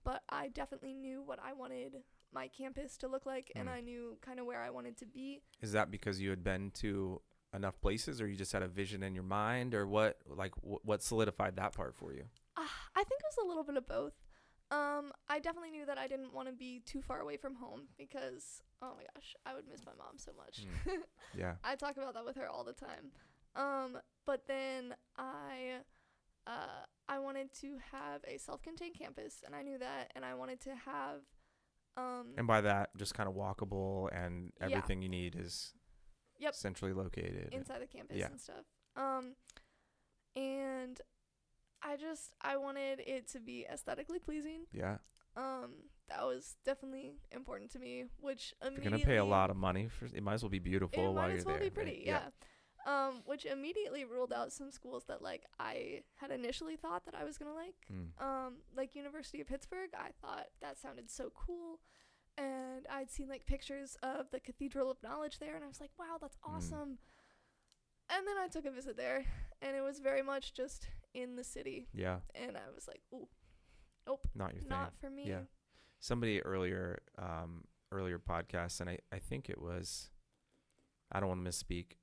but I definitely knew what I wanted my campus to look like, and I knew kind of where I wanted to be. Is that because you had been to enough places, or you just had a vision in your mind, or what solidified that part for you? I think it was a little bit of both. I definitely knew that I didn't want to be too far away from home because, oh my gosh, I would miss my mom so much. Yeah. I talk about that with her all the time. But then I wanted to have a self-contained campus, and I knew that, and I wanted to have, and by that, just kind of walkable, and everything you need is centrally located inside the campus and stuff. And I wanted it to be aesthetically pleasing. Yeah. That was definitely important to me, which immediately, you're gonna pay a lot of money for it. Might as well be beautiful while you're there. It might as well be pretty, right? Yeah. Which immediately ruled out some schools that like I had initially thought that I was gonna like University of Pittsburgh. I thought that sounded so cool, and I'd seen like pictures of the Cathedral of Knowledge there, and I was like, wow, that's awesome. And then I took a visit there, and it was very much just in the city. Yeah. And I was like, ooh, nope, Not your thing. not for me. Yeah. Somebody earlier podcast, and I think it was, I don't want to misspeak,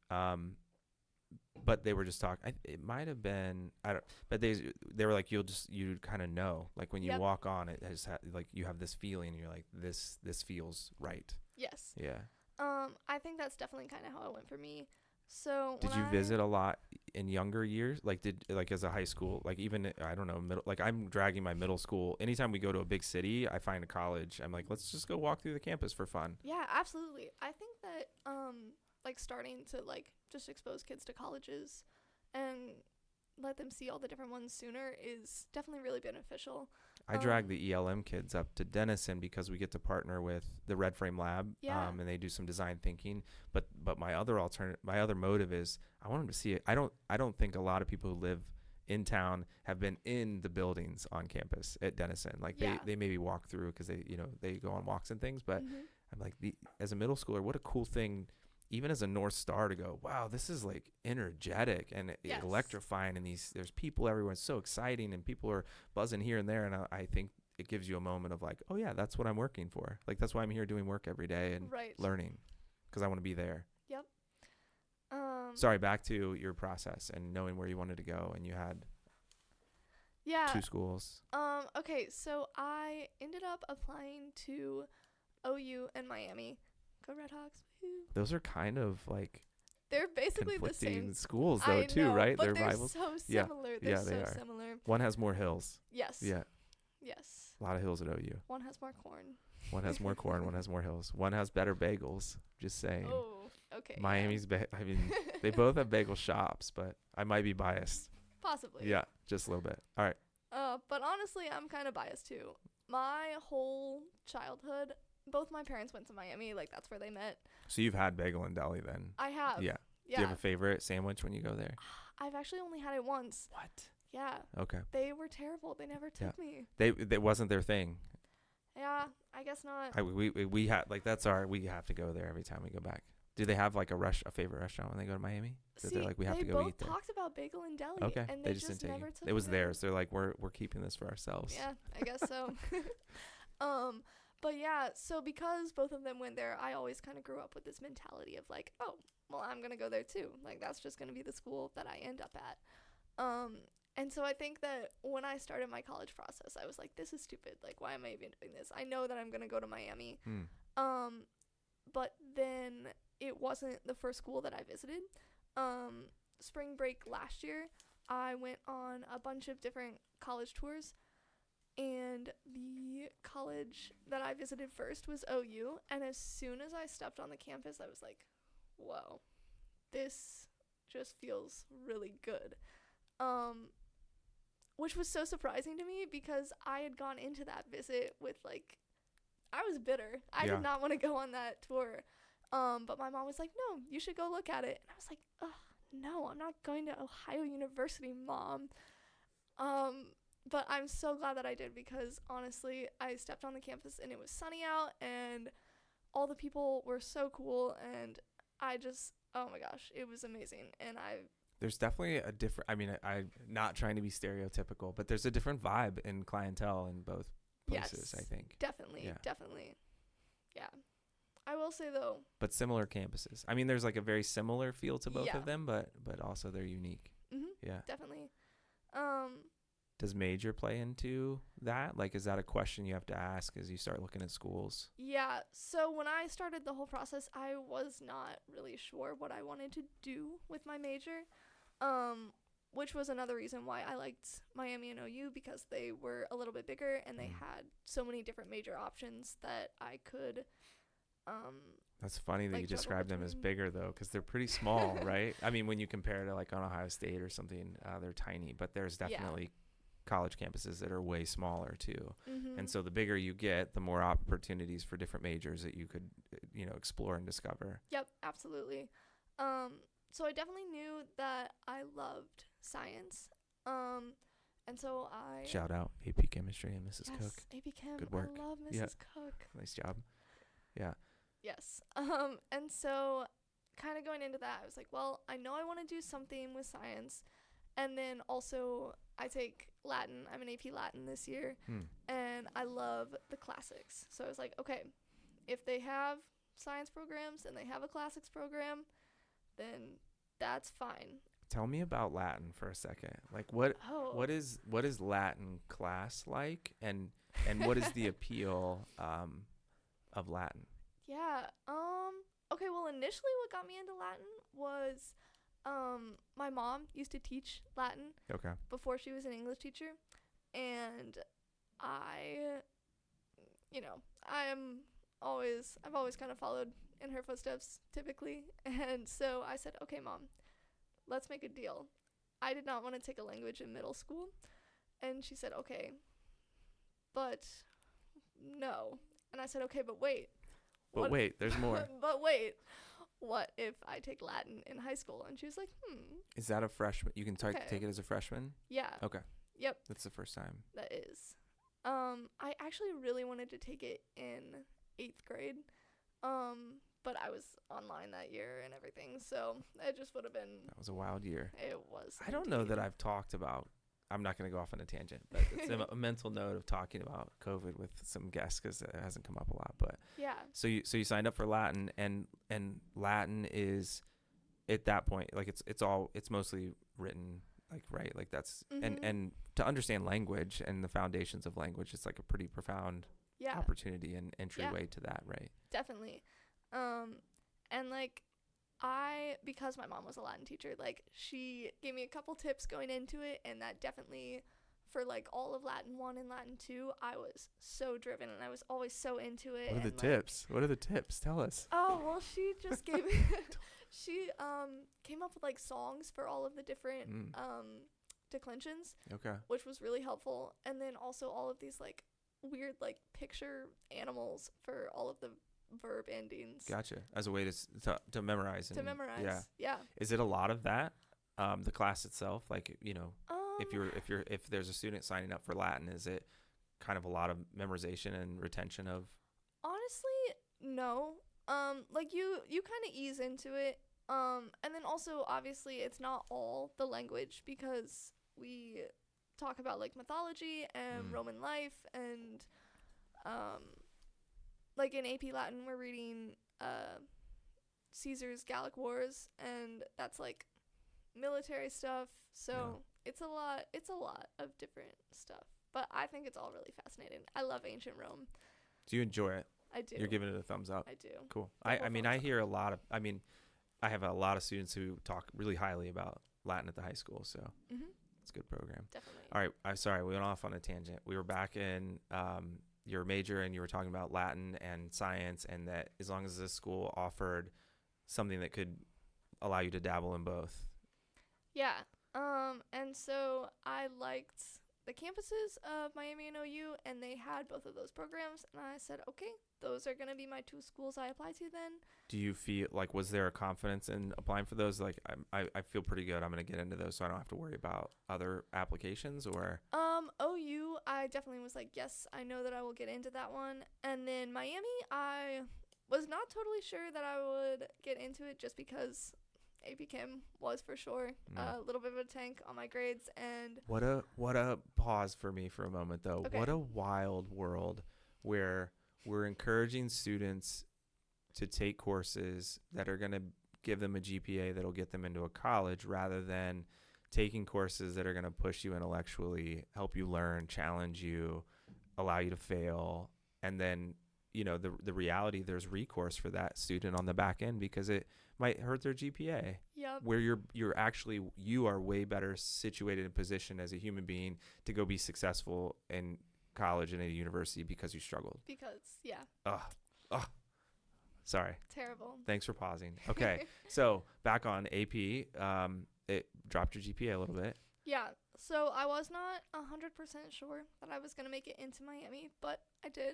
but they were just talking. It might have been, I don't. But they were like, you kind of know, like when you walk on it, has like you have this feeling, and you're like, this feels right. Yes. Yeah. I think that's definitely kind of how it went for me. So did you visit a lot in younger years? Like as a high school, like even, I don't know, middle, like I'm dragging my middle school. Anytime we go to a big city, I find a college, I'm like, let's just go walk through the campus for fun. Yeah, absolutely. I think that like starting to like just expose kids to colleges and let them see all the different ones sooner is definitely really beneficial. I drag the ELM kids up to Denison because we get to partner with the Red Frame Lab, and they do some design thinking. But my other motive is I want them to see it. I don't think a lot of people who live in town have been in the buildings on campus at Denison. Like they maybe walk through because they go on walks and things. But I'm like, as a middle schooler, what a cool thing. Even as a North Star to go, wow, this is like energetic and electrifying, and there's people everywhere. It's so exciting, and people are buzzing here and there. And I think it gives you a moment of like, oh yeah, that's what I'm working for. Like that's why I'm here doing work every day and learning, because I want to be there. Yep. Sorry, back to your process and knowing where you wanted to go, and you had 2 schools. Okay, so I ended up applying to OU and Miami. Go Red Hawks. Those are kind of like they're basically the same schools though, too, right? But they're rivals. So similar. They're so similar. One has more hills. Yes. Yeah. Yes. A lot of hills at OU. One has more corn. One has more corn. One has more hills. One has better bagels. Just saying. Oh, okay. Miami's I mean, they both have bagel shops, but I might be biased. Possibly. Yeah, just a little bit. All right. But honestly, I'm kind of biased too. My whole childhood, both my parents went to Miami. Like, that's where they met. So you've had bagel in Delhi then? I have. Yeah. Do you have a favorite sandwich when you go there? I've actually only had it once. What? Yeah. Okay. They were terrible. They never took me. They wasn't their thing. Yeah, I guess not. We had like we have to go there every time we go back. Do they have like a favorite restaurant when they go to Miami? They're like, we have to go eat there. They both talked about bagel in Delhi. Okay. And they just didn't take never it. took It was me there. theirs. They're like, we're keeping this for ourselves. Yeah, I guess so. But yeah, so because both of them went there, I always kind of grew up with this mentality of like, oh, well, I'm going to go there too. Like, that's just going to be the school that I end up at. And so I think that when I started my college process, I was like, this is stupid. Like, why am I even doing this? I know that I'm going to go to Miami. But then it wasn't the first school that I visited. Spring break last year, I went on a bunch of different college tours. And the college that I visited first was OU. And as soon as I stepped on the campus, I was like, whoa, this just feels really good. Which was so surprising to me because I had gone into that visit with like, I was bitter. I did not want to go on that tour. But my mom was like, no, you should go look at it. And I was like, no, I'm not going to Ohio University, Mom. But I'm so glad that I did because, honestly, I stepped on the campus and it was sunny out and all the people were so cool and I just, oh my gosh, it was amazing. And there's definitely a different, I mean, I'm not trying to be stereotypical, but there's a different vibe in clientele in both places, I think. Definitely. Yeah. I will say, though. But similar campuses. I mean, there's like a very similar feel to both of them, but also they're unique. Mm-hmm. Yeah. Definitely. Does major play into that? Like, is that a question you have to ask as you start looking at schools? Yeah. So when I started the whole process, I was not really sure what I wanted to do with my major, which was another reason why I liked Miami and OU because they were a little bit bigger and they had so many different major options that I could. That's funny that you describe them as bigger, though, because they're pretty small, right? I mean, when you compare to like on Ohio State or something, they're tiny, but there's definitely college campuses that are way smaller too. Mm-hmm. And so the bigger you get, the more opportunities for different majors that you could, explore and discover. Yep, absolutely. So I definitely knew that I loved science. And so I shout out AP Chemistry and Mrs. Cook. AP Chem. Good work. I love Mrs. Cook. Nice job. Yeah. Yes. And so kind of going into that, I was like, well, I know I want to do something with science. And then also I take Latin. I'm an AP Latin this year. And I love the classics. So I was like, okay, if they have science programs and they have a classics program, then that's fine. Tell me about Latin for a second. Like what is Latin class like, and what is the appeal of Latin? Yeah. Okay, well, initially what got me into Latin was my mom used to teach Latin before she was an English teacher, and I've always kind of followed in her footsteps typically. And so I said, okay, Mom, let's make a deal. I did not want to take a language in middle school. And she said, okay, but no. And I said, okay, but wait. But wait, there's more. But wait, what if I take Latin in high school? And she was like, Is that a freshman? You can take it as a freshman? Yeah. Okay. Yep. That's the first time. That is. I actually really wanted to take it in 8th grade. But I was online that year and everything, so it just would have been... That was a wild year. It was. I don't know that I've talked about... I'm not going to go off on a tangent, but it's a mental note of talking about COVID with some guests because it hasn't come up a lot. But yeah. So you signed up for Latin, and Latin is at that point, like it's mostly written, like, right, like that's and to understand language and the foundations of language, it's like a pretty profound opportunity and entryway to that, right? Definitely. And like because my mom was a Latin teacher, like she gave me a couple tips going into it, and that definitely, for like all of Latin 1 and Latin 2, I was so driven and I was always so into it. What are the tips? What are the tips? Tell us. Oh, well, she just gave me she came up with like songs for all of the different declensions. Okay. Which was really helpful. And then also all of these like weird like picture animals for all of the verb endings. Gotcha. As a way to memorize. Yeah. Yeah. Is it a lot of that? The class itself, like, you know, if there's a student signing up for Latin, is it kind of a lot of memorization and retention of? Honestly, no. Like you kind of ease into it. And then also obviously it's not all the language, because we talk about like mythology and Roman life, and like in AP Latin, we're reading Caesar's Gallic Wars, and that's like military stuff. So it's a lot of different stuff. But I think it's all really fascinating. I love ancient Rome. Do you enjoy it? I do. You're giving it a thumbs up? I do. Cool. I mean, I hear I have a lot of students who talk really highly about Latin at the high school, so it's a good program. Definitely. All right. I'm sorry. We went off on a tangent. We were back in your major, and you were talking about Latin and science, and that as long as this school offered something that could allow you to dabble in both. Yeah. And so I liked the campuses of Miami and OU, and they had both of those programs, and I said, okay, those are going to be my 2 schools I apply to then. Do you feel like, was there a confidence in applying for those? Like, I feel pretty good. I'm going to get into those so I don't have to worry about other applications, or? OU, I definitely was like, yes, I know that I will get into that one. And then Miami, I was not totally sure that I would get into it, just because AP Chem was for sure a little bit of a tank on my grades. And what a pause for me for a moment, though. Okay. What a wild world where we're encouraging students to take courses that are going to give them a GPA that'll get them into a college, rather than taking courses that are going to push you intellectually, help you learn, challenge you, allow you to fail. And then, you know, the reality, there's recourse for that student on the back end, because it might hurt their GPA. Yep. Where you are way better situated in position as a human being to go be successful in college and at a university because you struggled. Sorry. Terrible. Thanks for pausing. Okay. So back on AP, it dropped your GPA a little bit. Yeah. So I was not 100% sure that I was going to make it into Miami, but I did.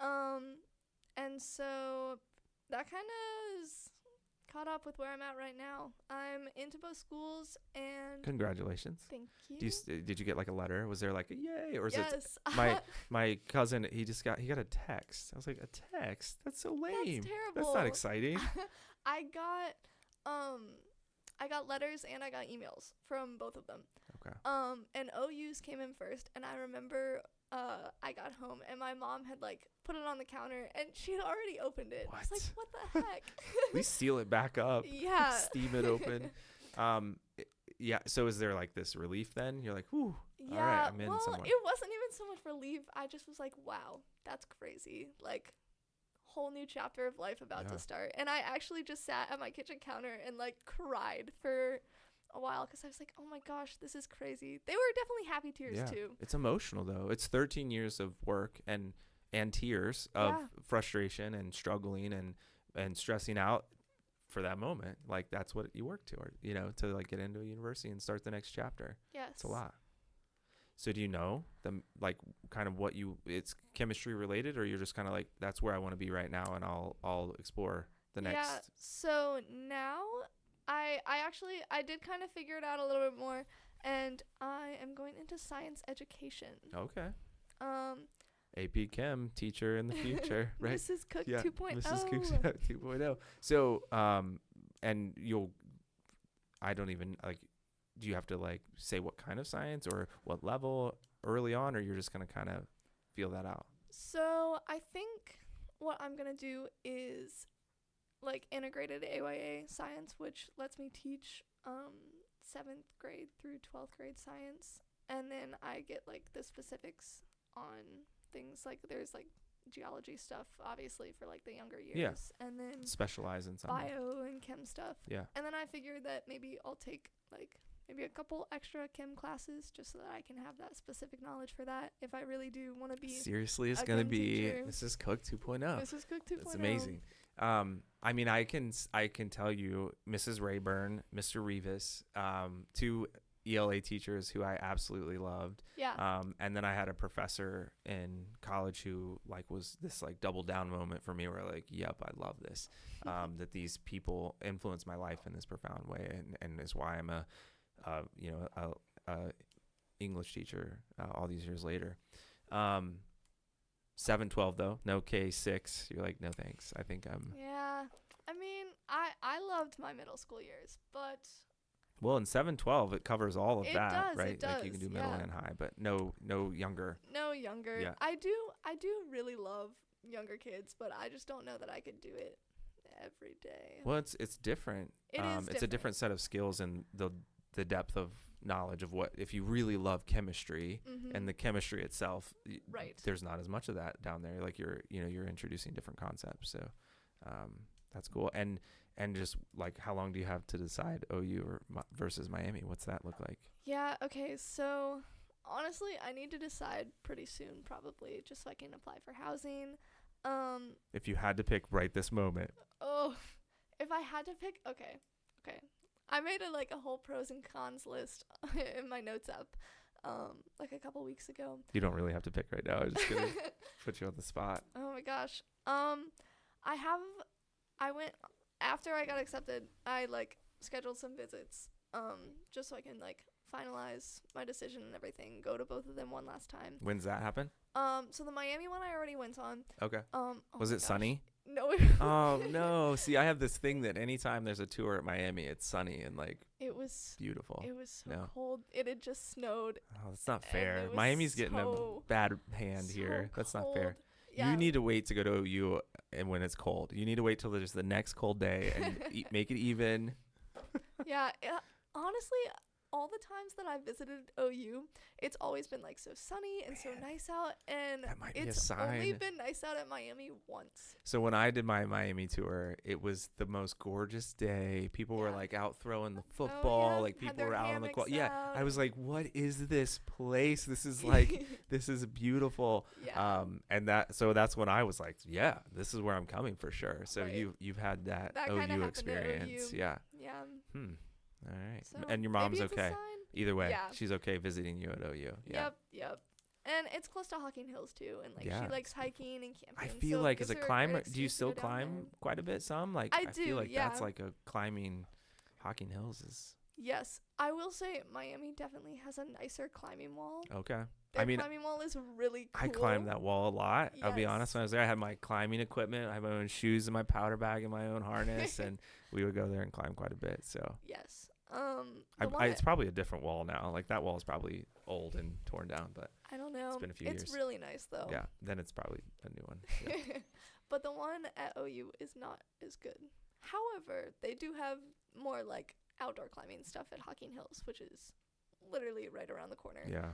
And so that kind of is caught up with where I'm at right now. I'm into both schools, and Congratulations. thank you. Did you get like a letter? Was there like a yay, or is Yes. it my cousin? He got a text. I was like, a text? That's so lame. That's terrible. That's not exciting. I got letters and I got emails from both of them. Okay. And OU's came in first, and I remember I got home and my mom had like put it on the counter and she had already opened it. I was like, what the heck? At least seal it back up. Yeah. Steam it open. Yeah. So is there like this relief then? You're like, whew. Yeah. All right, I'm in well, somewhere. it wasn't even so much relief. I just was like, wow, that's crazy. Like, whole new chapter of life about to start. And I actually just sat at my kitchen counter and like cried for a while because I was like, oh my gosh, this is crazy. They were definitely happy tears too. It's emotional though. It's 13 years of work and tears of frustration and struggling and stressing out for that moment. Like that's what you work toward, to like get into a university and start the next chapter. Yes. It's a lot. So do you know like kind of it's chemistry related, or you're just kind of like, that's where I want to be right now and I'll explore the next? Yeah. So now I did kind of figure it out a little bit more, and I am going into science education. Okay. AP Chem teacher in the future, right? Mrs. Cook 2.0. Mrs. Cook 2.0. So, and I don't even like, do you have to like say what kind of science or what level early on, or you're just going to kind of feel that out? So I think what I'm going to do is like integrated AYA science, which lets me teach 7th grade through 12th grade science. And then I get like the specifics on things like there's like geology stuff, obviously, for like the younger years. Yeah. And then specialize in something. Bio and chem stuff. Yeah. And then I figured that maybe I'll take like maybe a couple extra chem classes just so that I can have that specific knowledge for that if I really do want to be. Seriously, it's going to be teacher. Mrs. Cook 2.0. Mrs. Cook 2.0. It's amazing. I mean, I can tell you, Mrs. Rayburn, Mr. Rivas, two ELA teachers who I absolutely loved. Yeah. And then I had a professor in college who like was this like double down moment for me where like, yep, I love this. That these people influence my life in this profound way, and is why I'm a English teacher all these years later. 7-12 though, no K6. You're like, no thanks. I think I'm. Yeah, I mean, I loved my middle school years, but. Well, in 7-12, it covers all of that, does, right? it does, like you can do middle and high, but no younger. No younger. Yeah. I do really love younger kids, but I just don't know that I could do it every day. Well, it's different. It is it's a different set of skills and the depth of knowledge of what, if you really love chemistry and the chemistry itself, right. There's not as much of that down there. Like you're introducing different concepts. So that's cool. And just like, how long do you have to decide OU or versus Miami? What's that look like? Yeah. Okay. So honestly, I need to decide pretty soon, probably, just so I can apply for housing. If you had to pick right this moment. Oh, if I had to pick, okay. I made a whole pros and cons list in my notes app, like a couple weeks ago. You don't really have to pick right now. I'm just gonna put you on the spot. Oh my gosh. I went after I got accepted. I scheduled some visits, just so I can finalize my decision and everything. Go to both of them one last time. When's that happen? So the Miami one I already went on. Okay. Oh was it sunny? No. Oh no! See, I have this thing that anytime there's a tour at Miami, it's sunny and it was beautiful. It was so cold. It had just snowed. Oh, that's not fair. Miami's getting a bad hand here. That's not fair. Yeah. You need to wait to go to OU and when it's cold. You need to wait till there's the next cold day and make it even. Yeah. Honestly, all the times that I've visited OU, it's always been so sunny and so nice out, and that might be it's a sign. only been nice out at Miami once. So when I did my Miami tour, it was the most gorgeous day. People were out throwing the football, people were out on the court. Yeah, I was like, what is this place? This is this is beautiful. Yeah. And that's when I was like, yeah, this is where I'm coming for sure. So right. you've had that OU experience. Yeah. Yeah. All right. So and your mom's okay. sign. Either way, Yeah. she's okay visiting you at OU. Yeah. Yep. And it's close to Hocking Hills too, and like she likes hiking and camping. I feel so like as a gives her climber, great do you excuse to still go down climb there. quite a bit? Some like I do, feel like yeah. that's like a climbing. Hocking Hills is Yes, I will say Miami definitely has a nicer climbing wall. okay. Their I mean, climbing wall is really cool. I climbed that wall a lot. I'll be honest. Yes. When I was there, I had my climbing equipment. I had my own shoes and my powder bag and my own harness, and we would go there and climb quite a bit. So Yes. it's probably a different wall now. Like that wall is probably old and torn down, but I don't know. it's been a few years. It's really nice though. Yeah, then it's probably a new one. Yeah. But the one at OU is not as good. However, they do have more like outdoor climbing stuff at Hocking Hills, which is literally right around the corner. Yeah.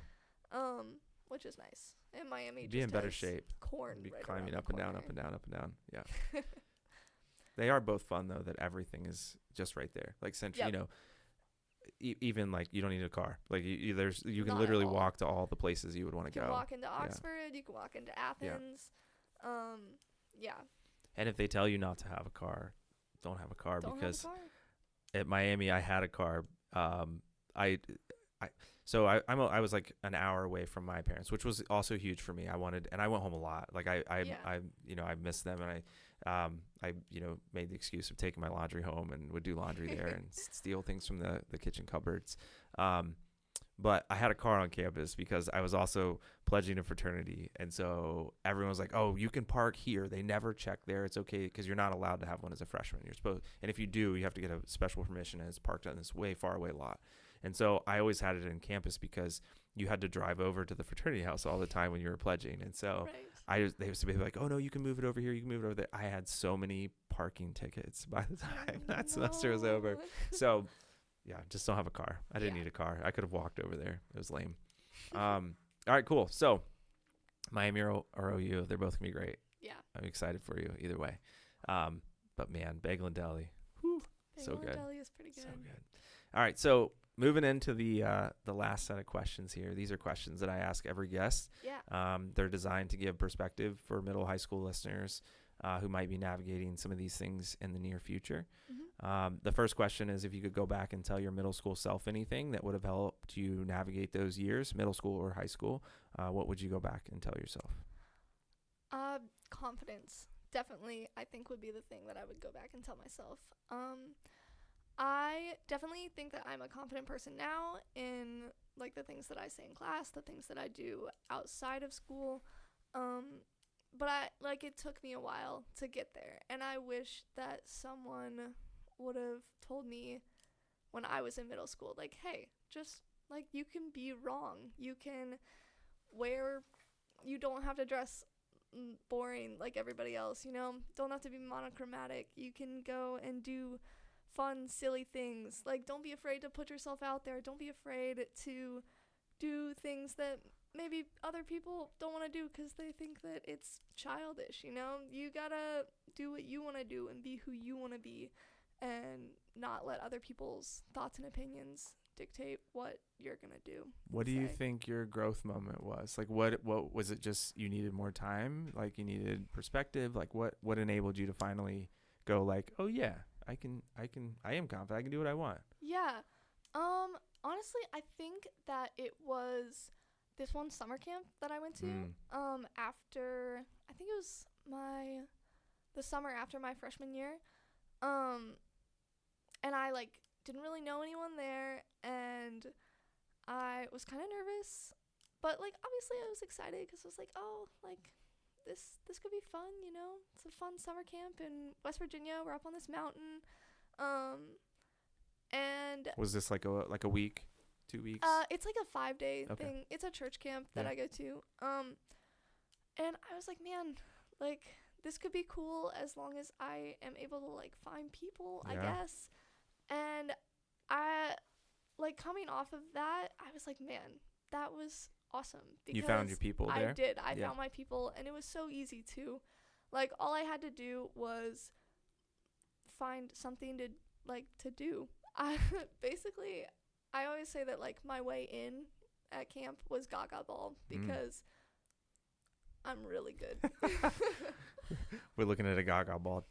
Which is nice. And Miami Be just in better has shape. corn Be right climbing around up the and down, corner. up and down, up and down. Yeah. They are both fun though. That everything is just right there. Like Central, Yep. Even like you don't need a car. Like you can Not at literally all. walk to all the places you would want to You can go. walk into Oxford. You can walk into Athens. Yeah. And if they tell you not to have a car, don't have a car Don't because have a car. at Miami I had a car. I was like an hour away from my parents, which was also huge for me. I went home a lot. Like I missed them, and I made the excuse of taking my laundry home and would do laundry there and steal things from the kitchen cupboards. But I had a car on campus because I was also pledging a fraternity. And so everyone was like, oh, you can park here. They never check there. It's okay because you're not allowed to have one as a freshman. And if you do, you have to get a special permission, and it's parked on this way far away lot. And so I always had it in campus because you had to drive over to the fraternity house all the time when you were pledging. And so they used to be like, oh no, you can move it over here. You can move it over there. I had so many parking tickets by the time that semester was over. So yeah, just don't have a car. I didn't need a car. I could have walked over there. It was lame. All right, cool. So Miami or OU, they're both gonna be great. Yeah. I'm excited for you either way. But man, Bagel and Deli, so good. Deli is pretty good. So good. All right, so moving into the last set of questions here. These are questions that I ask every guest. Yeah. They're designed to give perspective for middle high school listeners who might be navigating some of these things in the near future. Mm-hmm. The first question is if you could go back and tell your middle school self anything that would have helped you navigate those years, middle school or high school, what would you go back and tell yourself? Confidence. Definitely, I think would be the thing that I would go back and tell myself. I definitely think that I'm a confident person now in like the things that I say in class, the things that I do outside of school. But it took me a while to get there, and I wish that someone would have told me when I was in middle school, like, hey, just like you can be wrong. You don't have to dress boring like everybody else, don't have to be monochromatic. You can go and do fun, silly things. Like, don't be afraid to put yourself out there. Don't be afraid to do things that maybe other people don't want to do because they think that it's childish. You gotta do what you want to do and be who you want to be, and not let other people's thoughts and opinions dictate what you're gonna do. What do you think your growth moment was? Like, what was it? Just you needed more time? Like, you needed perspective? Like, what enabled you to finally go like, oh yeah, I am confident. I can do what I want. Yeah. Honestly, I think that it was this one summer camp that I went to. After, I think it was the summer after my freshman year. And I didn't really know anyone there, and I was kind of nervous, but obviously I was excited because I was like, oh, this could be fun, It's a fun summer camp in West Virginia. We're up on this mountain. And was this like a week, 2 weeks? It's like a 5-day thing. It's a church camp that I go to. And I was like, man, this could be cool as long as I am able to find people, I guess. And I coming off of that, I was like, man, that was awesome. Because you found your people there? I did. I found my people, and it was so easy too. All I had to do was find something to do. Basically, I always say that my way in at camp was Gaga Ball because I'm really good. We're looking at a Gaga Ball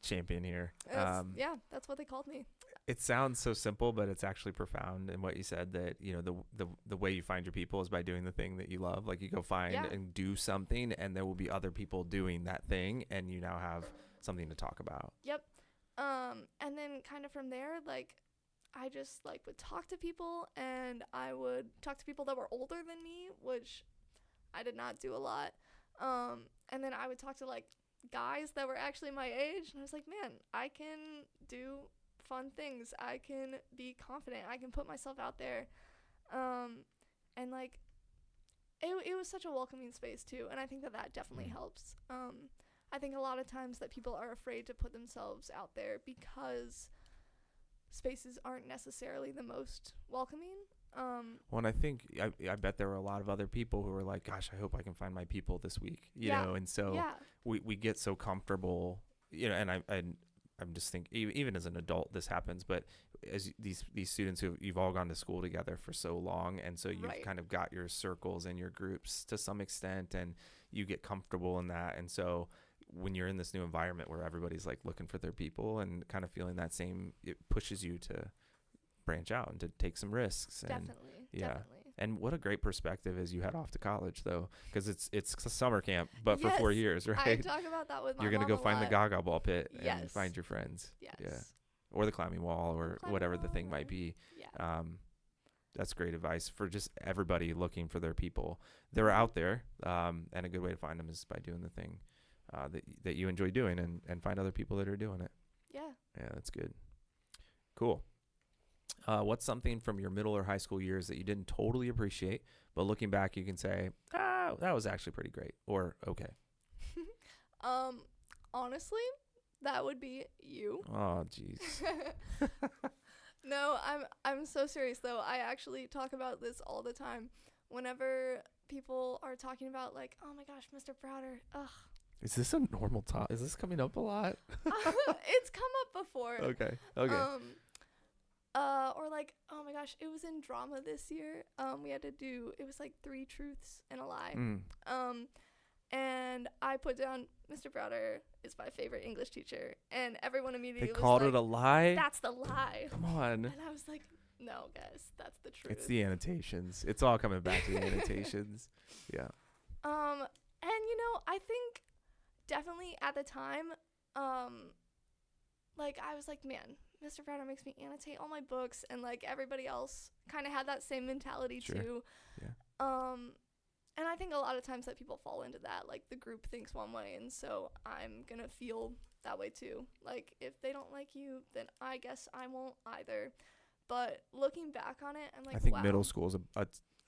champion here. Yeah, that's what they called me. It sounds so simple, but it's actually profound in what you said, that, you know, the way you find your people is by doing the thing that you love. Like, you go find and do something, and there will be other people doing that thing, and you now have something to talk about. Yep. And then kind of from there, like, I just like would talk to people, and I would talk to people that were older than me, which I did not do a lot. And then I would talk to like guys that were actually my age, and I was like, man, I can do fun things. I can be confident. I can put myself out there. And like it was such a welcoming space too, and I think that definitely helps. I think a lot of times that people are afraid to put themselves out there because spaces aren't necessarily the most welcoming. Well, and I think I bet there were a lot of other people who were like, gosh, I hope I can find my people this week, you know. And so we get so comfortable, you know. And I'm just thinking, even as an adult this happens, but as these students you've all gone to school together for so long, and so you've kind of got your circles and your groups to some extent, and you get comfortable in that. And so when you're in this new environment where everybody's like looking for their people and kind of feeling that same, it pushes you to branch out and to take some risks. Definitely. And what a great perspective as you head off to college, though, because it's a summer camp, but for 4 years, right? I talk about that with my You're gonna mom go find lot. the Gaga Ball pit and find your friends. Yes. Yeah. Or the climbing wall, or whatever the thing might be. Yeah. That's great advice for just everybody looking for their people. They're out there, and a good way to find them is by doing the thing that you enjoy doing, and find other people that are doing it. Yeah. Yeah, that's good. Cool. What's something from your middle or high school years that you didn't totally appreciate, but looking back you can say, that was actually pretty great, or okay? Honestly, that would be you. Oh, jeez. No, I'm so serious though. I actually talk about this all the time. Whenever people are talking about like, oh my gosh, Mr. Browder, ugh. Is this a normal talk? Is this coming up a lot? It's come up before. Okay. Or like, oh my gosh, it was in drama this year. We had to do, it was like 3 truths and a lie. And I put down, Mr. Browder is my favorite English teacher, and everyone immediately they was called like, it a lie. That's the lie. Come on. And I was like, no, guys, that's the truth. It's the annotations. It's all coming back to the annotations. Yeah. And you know, I think definitely at the time, like I was like, man, Mr. Browder makes me annotate all my books, and like everybody else kind of had that same mentality too. Yeah. And I think a lot of times that people fall into that, like the group thinks one way, and so I'm gonna feel that way too. Like if they don't like you, then I guess I won't either. But looking back on it, I'm like, I think wow. middle school is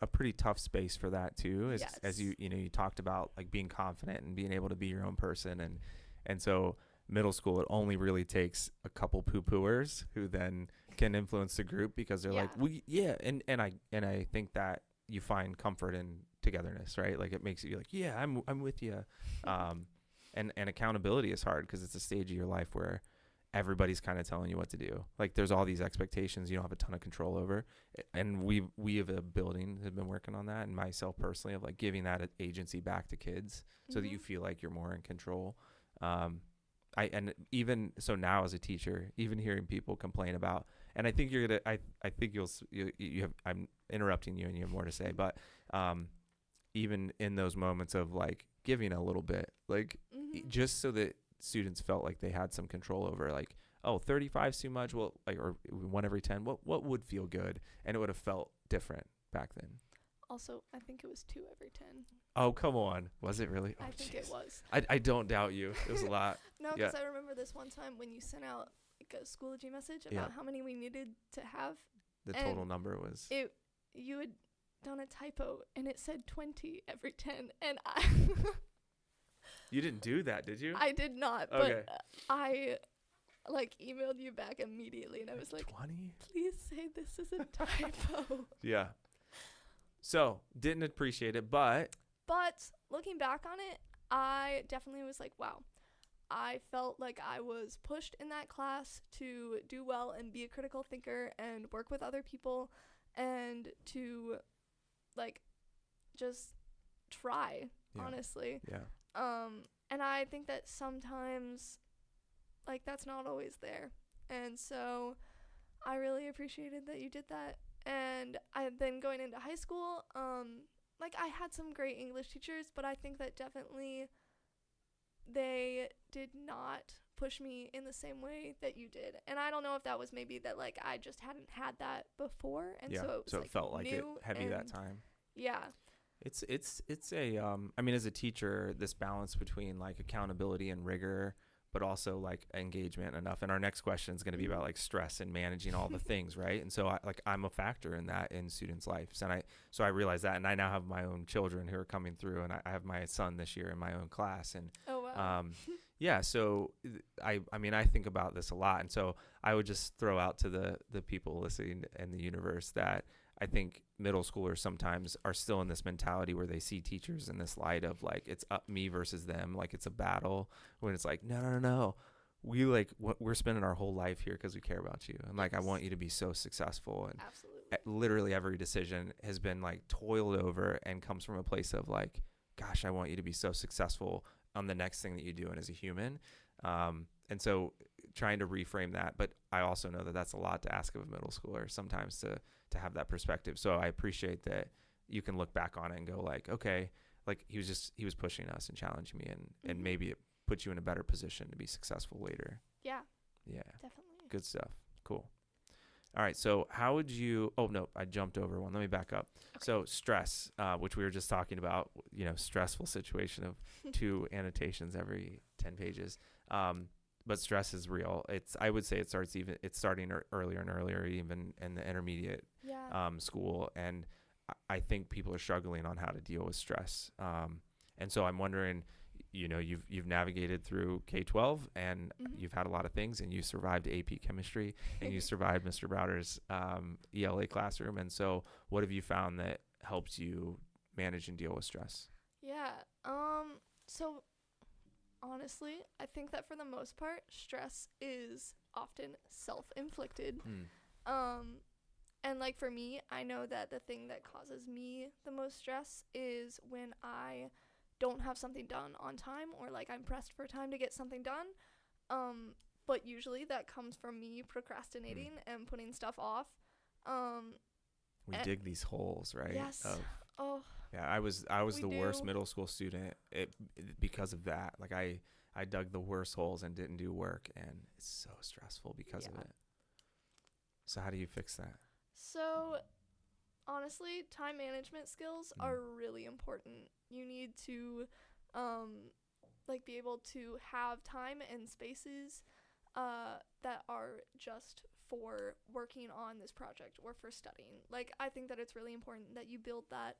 a pretty tough space for that too. As you talked about like being confident and being able to be your own person, and so middle school, it only really takes a couple poo-pooers who then can influence the group, because they're like, and I think that you find comfort in togetherness, right? Like it makes you like, yeah, I'm with you. And accountability is hard because it's a stage of your life where everybody's kind of telling you what to do. Like there's all these expectations you don't have a ton of control over. And we have a building have been working on that, and myself personally, of like giving that agency back to kids so that you feel like you're more in control. And even so now as a teacher, even hearing people complain about, and I think you're gonna, I think you have, I'm interrupting you and you have more to say, but even in those moments of like giving a little bit, like just so that students felt like they had some control over, like, oh, 35's too much, well, like, or 1 every 10, what would feel good, and it would have felt different back then. Also, I think it was 2 every 10. Oh, come on. Was it really? I think it was. I don't doubt you. It was a lot. No, because I remember this one time when you sent out like a Schoology message about how many we needed to have. The total number was. You had done a typo, and it said 20 every 10, and You didn't do that, did you? I did not, but I like emailed you back immediately, and I was like, 20? Please say this is a typo. Yeah. So, didn't appreciate it, but looking back on it, I definitely was like, wow. I felt like I was pushed in that class to do well and be a critical thinker and work with other people and to like just try, honestly. Yeah. And I think that sometimes like that's not always there. And so I really appreciated that you did that. And then going into high school, like I had some great English teachers, but I think that definitely they did not push me in the same way that you did. And I don't know if that was maybe that like I just hadn't had that before, and so it was like felt like it new heavy that time. Yeah. It's a I mean, as a teacher, this balance between like accountability and rigor, but also like engagement enough. And our next question is going to be about like stress and managing all the things, right? And so I'm a factor in that in students' lives. And I realize that, and I now have my own children who are coming through, and I have my son this year in my own class. And oh wow. yeah, so I mean, I think about this a lot. And so I would just throw out to the people listening in the universe that I think middle schoolers sometimes are still in this mentality where they see teachers in this light of like, it's up me versus them. Like it's a battle, when it's like, no. We're spending our whole life here because we care about you. And like, I want you to be so successful. And absolutely, literally every decision has been like toiled over and comes from a place of like, gosh, I want you to be so successful on the next thing that you do and as a human. And so trying to reframe that, but I also know that that's a lot to ask of a middle schooler sometimes to have that perspective. So I appreciate that you can look back on it and go like, okay, like he was pushing us and challenging me, and maybe it puts you in a better position to be successful later. Yeah, Definitely. Good stuff. Cool. All right. So how would you, oh no, I jumped over one. Let me back up. Okay. So stress, which we were just talking about, stressful situation of 2 annotations every 10 pages. But stress is real. I would say it's starting earlier and earlier, even in the intermediate school. And I think people are struggling on how to deal with stress. And so I'm wondering, you've navigated through K-12 and you've had a lot of things, and you survived AP chemistry and you survived Mr. Browder's ELA classroom. And so what have you found that helps you manage and deal with stress? Yeah. So honestly, I think that for the most part, stress is often self-inflicted. And like for me, I know that the thing that causes me the most stress is when I don't have something done on time, or like I'm pressed for time to get something done. But usually that comes from me procrastinating and putting stuff off. We dig these holes, right? Yes. Yeah, I was the worst middle school student because of that. Like I dug the worst holes and didn't do work, and it's so stressful because of it. So how do you fix that? So honestly, time management skills are really important. You need to be able to have time and spaces that are just for working on this project or for studying. Like, I think that it's really important that you build that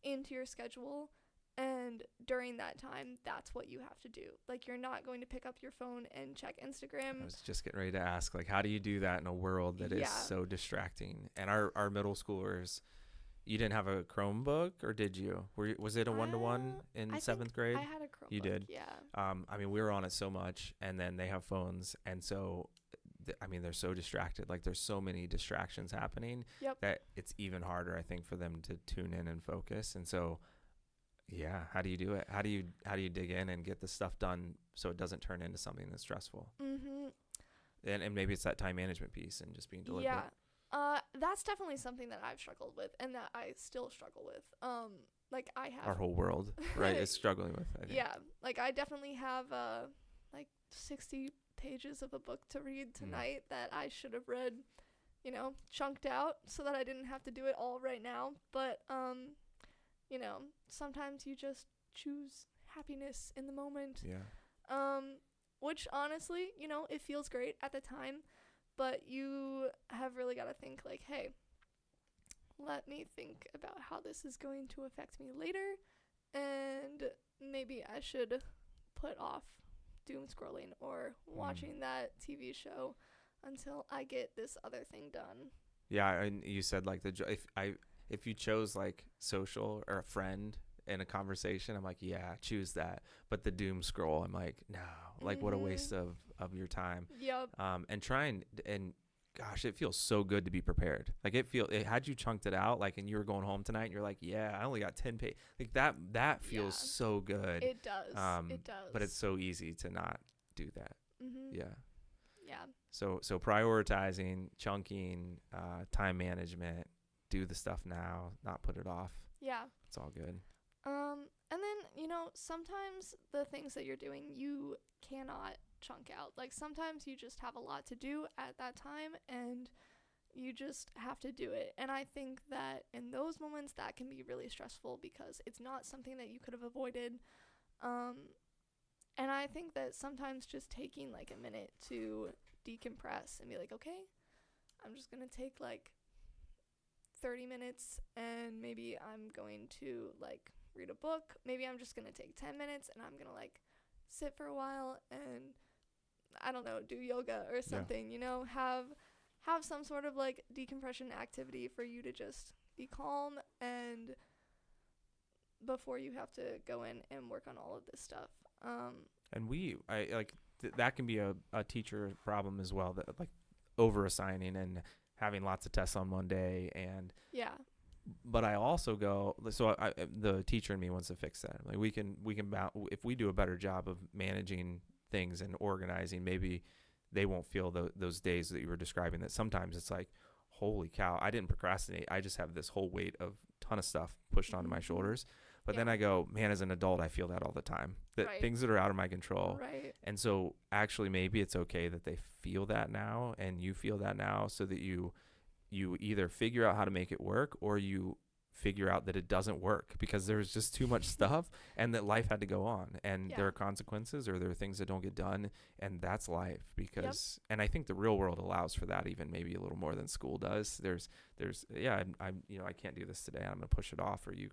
into your schedule, and during that time, that's what you have to do. Like, you're not going to pick up your phone and check Instagram. I was just getting ready to ask, like, how do you do that in a world that is so distracting? And our middle schoolers, you didn't have a Chromebook, or did you? Was it a one-to-one in 7th grade? I had a Chromebook. You did? Yeah. I mean, we were on it so much, and then they have phones, and so they're so distracted. Like, there's so many distractions happening that it's even harder, I think, for them to tune in and focus. And so, yeah, how do you do it? How do you dig in and get the stuff done so it doesn't turn into something that's stressful? And maybe it's that time management piece and just being deliberate. Yeah. That's definitely something that I've struggled with, and that I still struggle with. Like, I have our whole world, right, is struggling with, I think. Yeah, like I definitely have 60 pages of a book to read tonight that I should have read, chunked out so that I didn't have to do it all right now. But sometimes you just choose happiness in the moment. Yeah. Which honestly, it feels great at the time, but you have really got to think like, hey, let me think about how this is going to affect me later, and maybe I should put off doom scrolling or watching that TV show until I get this other thing done. Yeah, and you said like if you chose like social or a friend in a conversation, I'm like, yeah, choose that. But the doom scroll, I'm like, no, like what a waste of your time. Yep. And try and gosh, it feels so good to be prepared. Like it had you chunked it out, like, and you were going home tonight and you're like, yeah, I only got 10 pages. Like that feels so good. It does. It does. But it's so easy to not do that. Yeah. So prioritizing, chunking, time management, do the stuff now, not put it off. Yeah. It's all good. And then, you know, sometimes the things that you're doing, you cannot chunk out. Like, sometimes you just have a lot to do at that time, and you just have to do it. And I think that in those moments, that can be really stressful because it's not something that you could have avoided. And I think that sometimes just taking, like, a minute to decompress and be like, okay, I'm just going to take, like, 30 minutes, and maybe I'm going to, like, read a book. Maybe I'm just going to take 10 minutes, and I'm going to, like, sit for a while and, I don't know, do yoga or something, you know, have some sort of, like, decompression activity for you to just be calm and before you have to go in and work on all of this stuff. And that can be a teacher problem as well, that like over assigning and having lots of tests on one day. And but I also go, so the teacher in me wants to fix that. Like we can if we do a better job of managing things and organizing, maybe they won't feel those days that you were describing, that sometimes it's like, holy cow, I didn't procrastinate, I just have this whole weight of ton of stuff pushed onto my shoulders. But then I go, man, as an adult, I feel that all the time, that things that are out of my control. Right. And so actually maybe it's okay that they feel that now and you feel that now, so that you either figure out how to make it work, or you figure out that it doesn't work because there's just too much stuff and that life had to go on, and there are consequences, or there are things that don't get done, and that's life. Because and I think the real world allows for that, even maybe a little more than school does. There's I'm you know, I can't do this today, I'm going to push it off, or you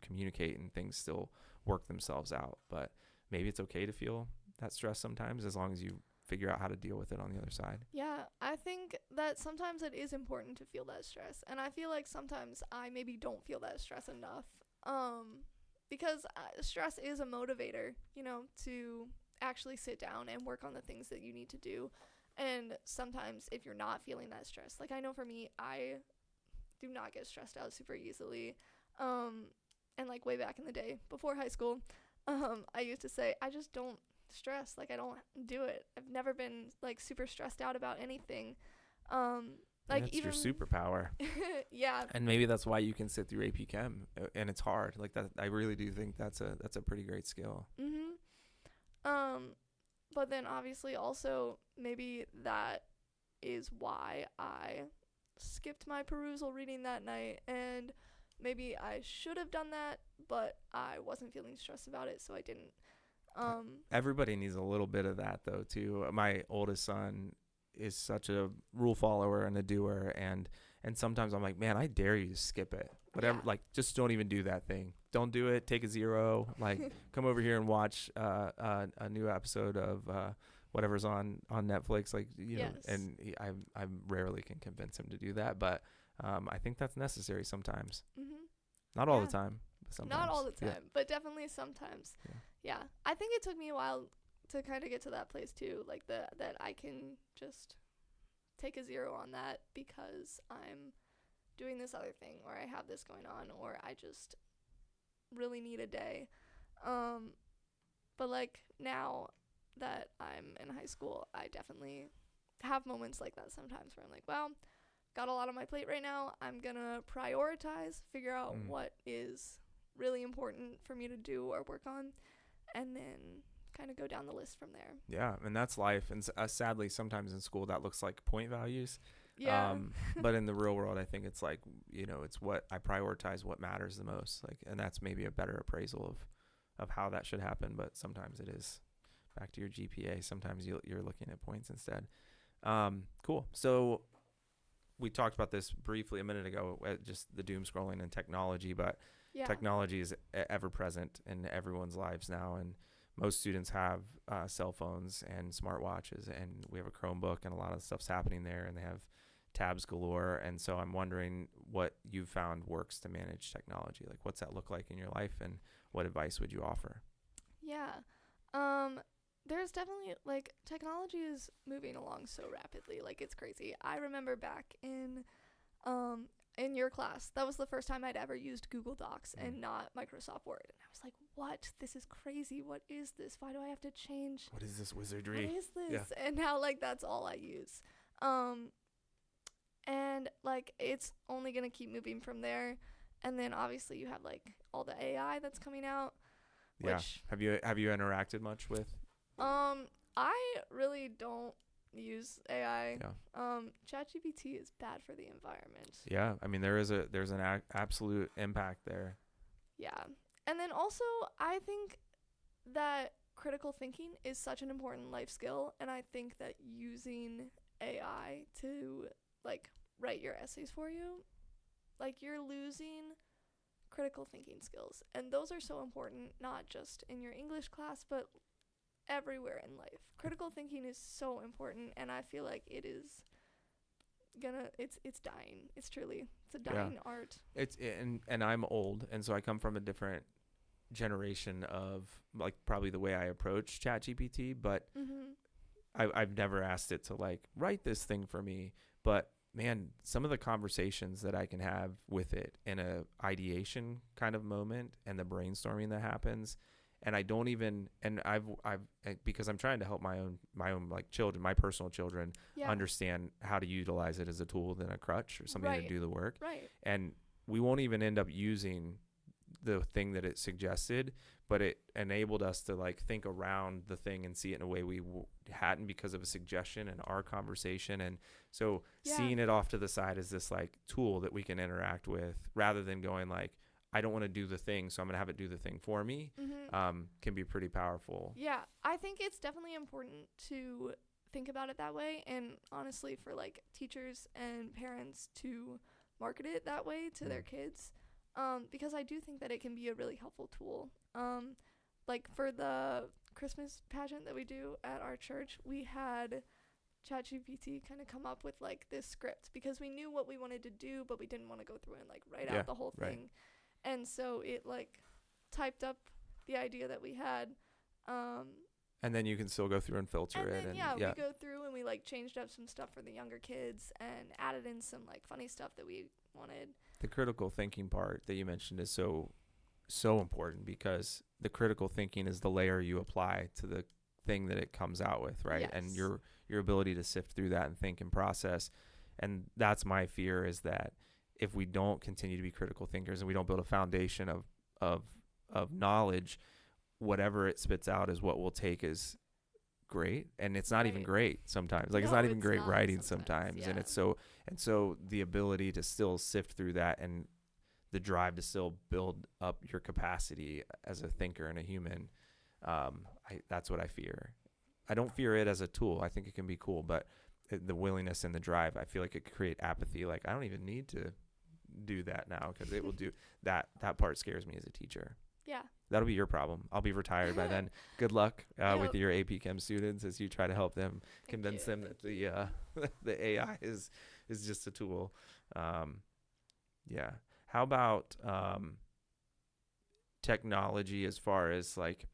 communicate and things still work themselves out. But maybe it's okay to feel that stress sometimes, as long as you figure out how to deal with it on the other side. Yeah, I think that sometimes it is important to feel that stress, and I feel like sometimes I maybe don't feel that stress enough, because stress is a motivator, you know, to actually sit down and work on the things that you need to do. And sometimes if you're not feeling that stress, like I know for me, I do not get stressed out super easily, and like way back in the day before high school, I used to say I just don't stress, like I don't do it. I've never been like super stressed out about anything. Like that's even your superpower. Yeah. And maybe that's why you can sit through AP Chem, and it's hard. Like that, I really do think that's a pretty great skill. But then obviously also maybe that is why I skipped my perusal reading that night, and maybe I should have done that, but I wasn't feeling stressed about it, so I didn't. Everybody needs a little bit of that though too. My oldest son is such a rule follower and a doer, and sometimes I'm like, man, I dare you to skip it. Whatever, like just don't even do that thing. Don't do it. Take a 0. Like come over here and watch a new episode of whatever's on Netflix. Like you know, and I rarely can convince him to do that, but I think that's necessary sometimes. Not all the time. Sometimes. Not all the time, but definitely sometimes. Yeah. I think it took me a while to kind of get to that place too, like that I can just take a 0 on that because I'm doing this other thing, or I have this going on, or I just really need a day. But like now that I'm in high school, I definitely have moments like that sometimes where I'm like, well, got a lot on my plate right now. I'm gonna prioritize, figure out what is really important for me to do or work on, and then kind of go down the list from there. Yeah, and that's life. And sadly, sometimes in school that looks like point values. Yeah. But in the real world, I think it's like, you know, it's what I prioritize, what matters the most. Like, and that's maybe a better appraisal of how that should happen. But sometimes it is back to your GPA. Sometimes you're looking at points instead. Cool. So we talked about this briefly a minute ago, just the doom scrolling and technology, but technology is ever present in everyone's lives now. And most students have cell phones and smartwatches, and we have a Chromebook, and a lot of stuff's happening there, and they have tabs galore. And so I'm wondering what you've found works to manage technology. Like, what's that look like in your life, and what advice would you offer? Yeah. There's definitely, like, technology is moving along so rapidly. Like, it's crazy. I remember back in, in your class, that was the first time I'd ever used Google Docs and not Microsoft Word. And I was like, what? This is crazy. What is this? Why do I have to change? What is this wizardry? What is this? Yeah. And now, like, that's all I use. And, like, it's only going to keep moving from there. And then, obviously, you have, like, all the AI that's coming out. Yeah. Which, Have you interacted much with? I really don't use AI. Yeah. ChatGPT is bad for the environment. Yeah. I mean, there's an absolute impact there. Yeah. And then also, I think that critical thinking is such an important life skill. And I think that using AI to, like, write your essays for you, like, you're losing critical thinking skills. And those are so important, not just in your English class, but everywhere in life. Critical thinking is so important, and I feel like it is it's dying. It's a dying art. And I'm old, and so I come from a different generation of, like, probably the way I approach ChatGPT, but I've never asked it to, like, write this thing for me. But man, some of the conversations that I can have with it in a ideation kind of moment and the brainstorming that happens, and I don't even, and I've because I'm trying to help my own like children, my personal children, understand how to utilize it as a tool than a crutch or something to do the work. Right. And we won't even end up using the thing that it suggested, but it enabled us to, like, think around the thing and see it in a way we hadn't because of a suggestion in our conversation. And so seeing it off to the side as this, like, tool that we can interact with, rather than going like, I don't want to do the thing, so I'm going to have it do the thing for me, can be pretty powerful. Yeah, I think it's definitely important to think about it that way. And honestly, for, like, teachers and parents to market it that way to their kids. Because I do think that it can be a really helpful tool. Like, for the Christmas pageant that we do at our church, we had ChatGPT kind of come up with, like, this script because we knew what we wanted to do, but we didn't want to go through and, like, write out the whole thing. And so it, like, typed up the idea that we had. And then you can still go through and filter it. And we go through and we, like, changed up some stuff for the younger kids and added in some, like, funny stuff that we wanted. The critical thinking part that you mentioned is so important, because the critical thinking is the layer you apply to the thing that it comes out with, right? Yes. And your ability to sift through that and think and process. And that's my fear, is that if we don't continue to be critical thinkers and we don't build a foundation of knowledge, whatever it spits out is what we'll take as great, and it's not even great sometimes. Like, it's not even great writing sometimes. And it's so the ability to still sift through that, and the drive to still build up your capacity as a thinker and a human, that's what I fear. I don't fear it as a tool. I think it can be cool, but the willingness and the drive, I feel like it could create apathy. Like, I don't even need to do that now, because it will do that part scares me as a teacher. Yeah. That'll be your problem. I'll be retired by then. Good luck with your AP Chem students as you try to help them, convince them that the AI is just a tool. How about technology, as far as, like,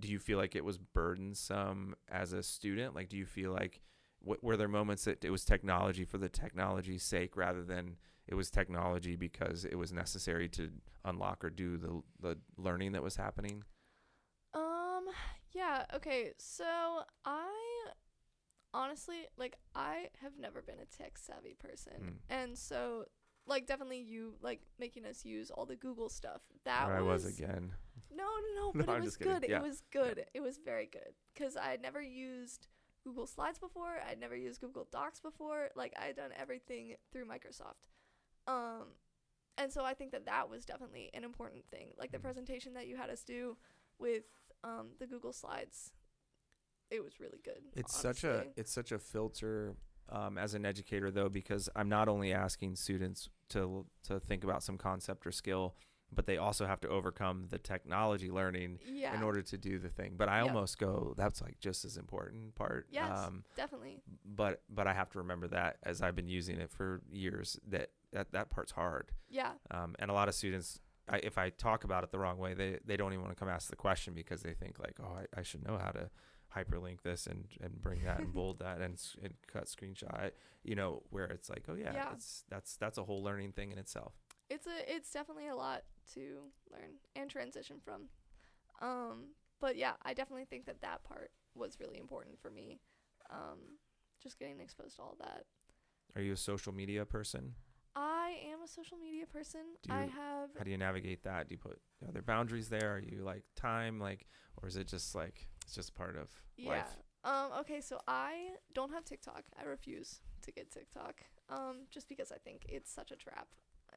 do you feel like it was burdensome as a student? Like, do you feel like, were there moments that it was technology for the technology's sake rather than it was technology because it was necessary to unlock or do the learning that was happening? Yeah, okay. So I honestly, like, I have never been a tech savvy person. And so, like, definitely you, like, making us use all the Google stuff. I was again. No, but it was good. Yeah. It was good. Yeah. It was very good. Because I had never used Google Slides before. I'd never used Google Docs before. Like, I had done everything through Microsoft. And so I think that was definitely an important thing. Like, the presentation that you had us do with the Google Slides, it was really good. It's honestly. such a filter as an educator, though, because I'm not only asking students to think about some concept or skill, but they also have to overcome the technology learning in order to do the thing. But I almost go, that's, like, just as important part. Yes, definitely. But I have to remember that, as I've been using it for years, that part's hard. Yeah. And a lot of students if I talk about it the wrong way, they don't even want to come ask the question because they think like, oh, I should know how to hyperlink this and bring that and bold that and cut screenshot, where it's like, oh yeah. That's a whole learning thing in itself. It's definitely a lot to learn and transition from. But yeah, I definitely think that part was really important for me. Just getting exposed to all that. Are you a social media person? I am a social media person. How do you navigate that? Do you put other boundaries there? Are you like time, or is it just like it's just part of life? Okay, so I don't have TikTok. I refuse to get TikTok. Just because I think it's such a trap.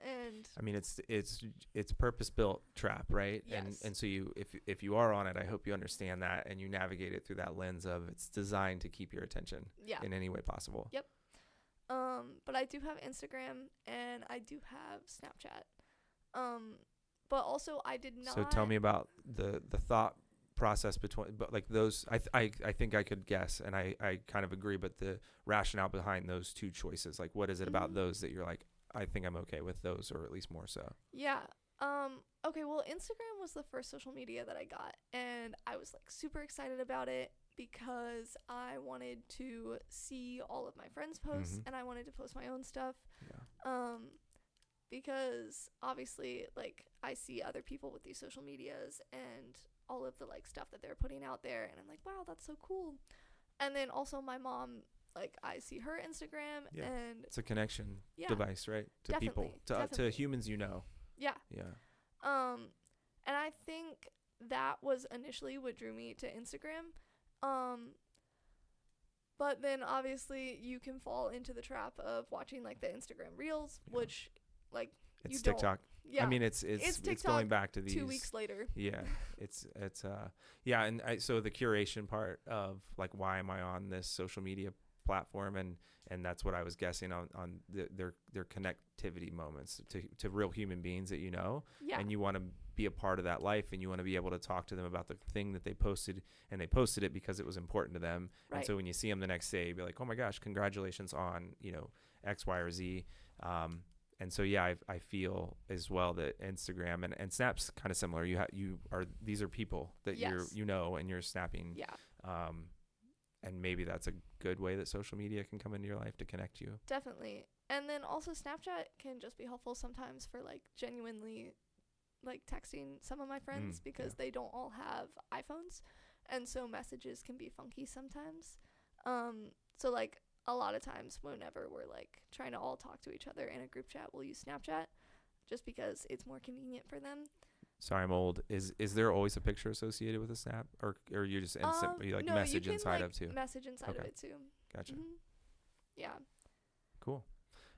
And I mean, it's purpose-built trap, right? Yes. And so if you are on it, I hope you understand that and you navigate it through that lens of it's designed to keep your attention in any way possible. Yep. But I do have Instagram and I do have Snapchat. But also I did not. So tell me about the thought process between, but like those, I think I could guess, and I kind of agree, but the rationale behind those two choices, like what is it about those that you're like, I think I'm okay with those, or at least more so? Yeah. Okay, well, Instagram was the first social media that I got, and I was like super excited about it because I wanted to see all of my friends' posts and I wanted to post my own stuff. Yeah. Because obviously, like, I see other people with these social medias and all of the like stuff that they're putting out there, and I'm like, wow, that's so cool. And then also my mom, like, I see her Instagram, and it's a connection device, right? To definitely, people, to humans, Yeah. And I think that was initially what drew me to Instagram. But then obviously you can fall into the trap of watching like the Instagram Reels, which like it's TikTok. Yeah. I mean, it's going back to these 2 weeks later. Yeah. And so the curation part of like, why am I on this social media platform, and that's what I was guessing on their connectivity moments to real human beings that and you want to be a part of that life, and you want to be able to talk to them about the thing that they posted, and they posted it because it was important to them. Right. And so when you see them the next day, you'd be like, oh my gosh, congratulations on X, Y, or Z. And so I feel as well that Instagram and Snap's kind of similar. These are people that and you're snapping. Yeah. And maybe that's a good way that social media can come into your life to connect you. Definitely. And then also Snapchat can just be helpful sometimes for like genuinely like texting some of my friends because they don't all have iPhones. And so messages can be funky sometimes. So like a lot of times whenever we're like trying to all talk to each other in a group chat, we'll use Snapchat just because it's more convenient for them. Sorry, I'm old. Is there always a picture associated with a snap, or you just instant you like message you can, inside like, of too? Message inside of it too. Gotcha. Yeah. Cool.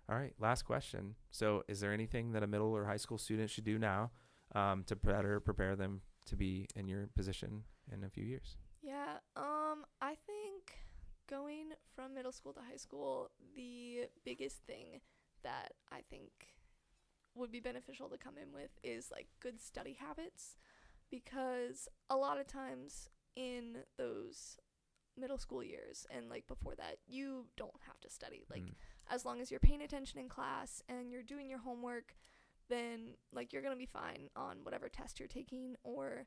All right. Last question. So, is there anything that a middle or high school student should do now to better prepare them to be in your position in a few years? Yeah. I think going from middle school to high school, the biggest thing that I think would be beneficial to come in with is like good study habits, because a lot of times in those middle school years and like before that, you don't have to study. Like as long as you're paying attention in class and you're doing your homework, then like you're gonna be fine on whatever test you're taking or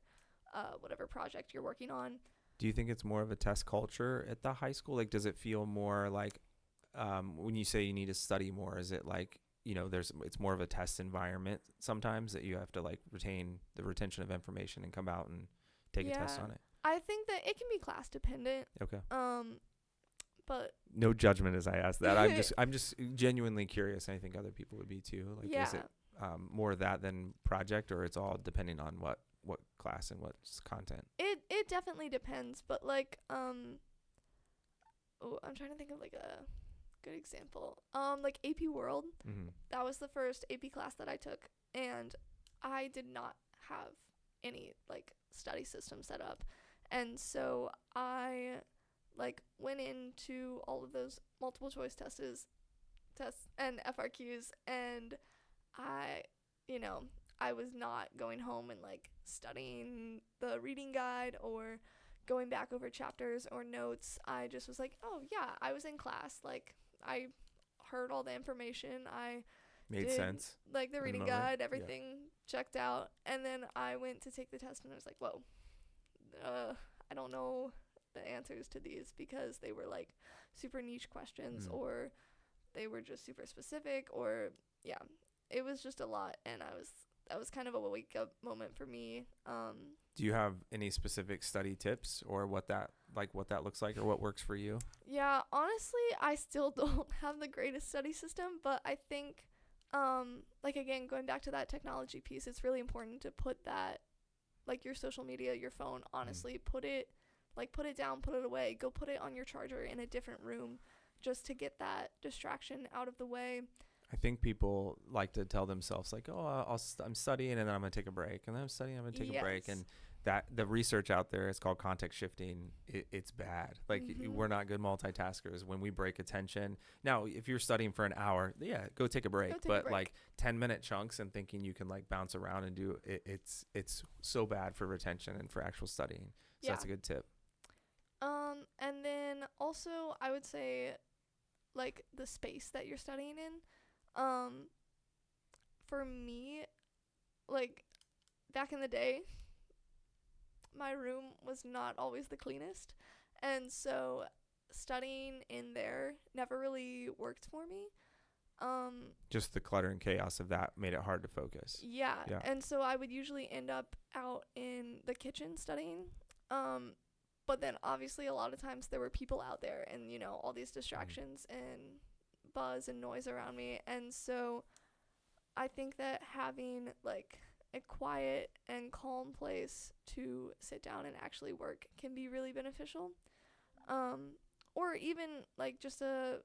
whatever project you're working on. Do you think it's more of a test culture at the high school? Like, does it feel more like when you say you need to study more, is it like it's more of a test environment sometimes that you have to like retain the retention of information and come out and take a test on it? I think that it can be class dependent. Okay. But no judgment as I ask that. I'm just genuinely curious. And I think other people would be too. Like, is it more of that than project, or it's all depending on what class and what's content? It definitely depends, but like I'm trying to think of like a good example. Like AP World, that was the first AP class that I took, and I did not have any like study system set up, and so I like went into all of those multiple choice tests and FRQs, and I was not going home and like studying the reading guide or going back over chapters or notes. I just was like, oh yeah, I was in class, like I heard all the information, I Made sense. Like the in the reading moment. guide, Yeah. everything checked out. And then I went to take the test and I was like, whoa, I don't know the answers to these because they were like super niche questions or they were just super specific or yeah, it was just a lot. And that was kind of a wake up moment for me. Do you have any specific study tips or what that looks like or what works for you? Yeah, honestly, I still don't have the greatest study system, but I think, like again, going back to that technology piece, it's really important to put that, like your social media, your phone, honestly, put it down, put it away, go put it on your charger in a different room just to get that distraction out of the way. I think people like to tell themselves like, oh, I'm studying and then I'm going to take a break. And then I'm studying, I'm going to take a break. And that the research out there is called context shifting. It's bad. Like we're not good multitaskers when we break attention. Now, if you're studying for an hour, yeah, go take a break. But like 10-minute chunks and thinking you can like bounce around and do it, it's so bad for retention and for actual studying. So that's a good tip. And then also I would say like the space that you're studying in. For me, like back in the day, my room was not always the cleanest, and so studying in there never really worked for me. Just the clutter and chaos of that made it hard to focus. Yeah. And so I would usually end up out in the kitchen studying. But then obviously a lot of times there were people out there and, you know, all these distractions and buzz and noise around me. And so I think that having like a quiet and calm place to sit down and actually work can be really beneficial. Or even like just a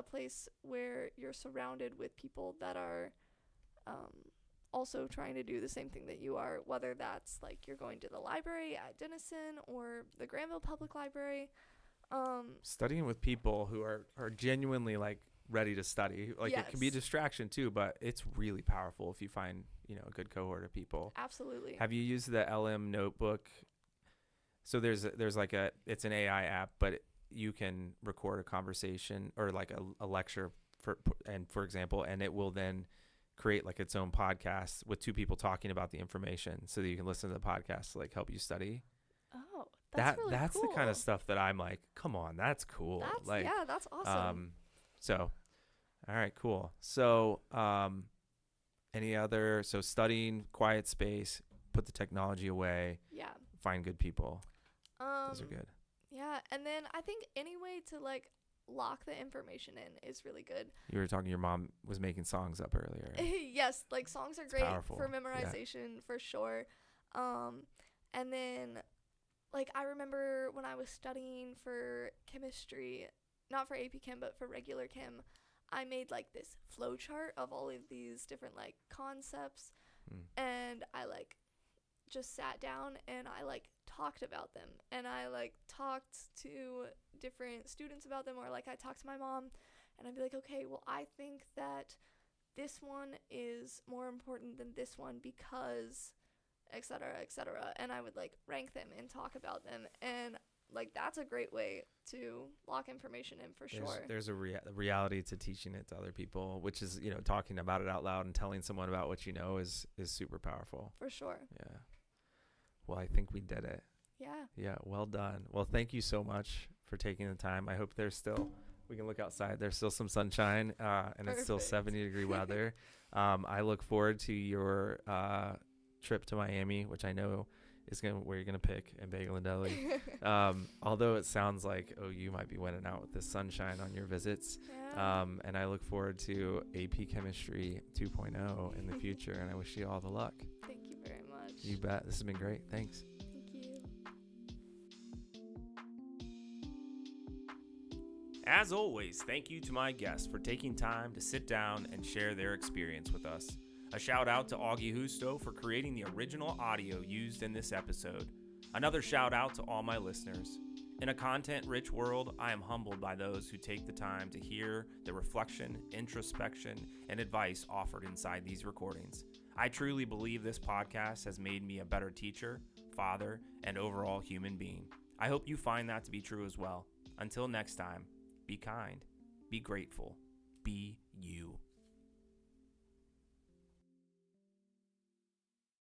place where you're surrounded with people that are also trying to do the same thing that you are, whether that's like you're going to the library at Denison or the Granville Public Library. Studying with people who are genuinely like ready to study, like it can be a distraction too, but it's really powerful if you find, you know, a good cohort of people. Absolutely. Have you used the LM Notebook? So there's like it's an AI app, but you can record a conversation or like a lecture for example, and it will then create like its own podcast with two people talking about the information so that you can listen to the podcast to like help you study. Oh, that's really that's cool. The kind of stuff that I'm like, come on, that's cool. That's awesome. So all right, cool. So so studying, quiet space, put the technology away, find good people. Those are good. Yeah, and then I think any way to like lock the information in is really good. You were talking your mom was making songs up earlier. Yes, like songs are great powerful. For memorization for sure. And then like I remember when I was studying for chemistry, not for AP Chem but for regular chem, I made like this flow chart of all of these different like concepts and I like just sat down and I like talked about them and I like talked to different students about them, or like I talked to my mom and I'd be like, okay, well I think that this one is more important than this one because etc., and I would like rank them and talk about them, and like that's a great way to lock information in for sure. There's a reality to teaching it to other people, which is, you know, talking about it out loud and telling someone about what you know is super powerful. For sure. Yeah. Well, I think we did it. Yeah. Yeah. Well done. Well, thank you so much for taking the time. I hope we can look outside. There's still some sunshine and It's still 70-degree weather. I look forward to your trip to Miami, which I know is where you're going to pick and Bagel and Deli. Although it sounds like, you might be winning out with the sunshine on your visits. Yeah. And I look forward to AP Chemistry 2.0 in the future, and I wish you all the luck. Thank you very much. You bet. This has been great. Thanks. Thank you. As always, thank you to my guests for taking time to sit down and share their experience with us. A shout out to Augie Husto for creating the original audio used in this episode. Another shout out to all my listeners. In a content-rich world, I am humbled by those who take the time to hear the reflection, introspection, and advice offered inside these recordings. I truly believe this podcast has made me a better teacher, father, and overall human being. I hope you find that to be true as well. Until next time, be kind, be grateful, be you.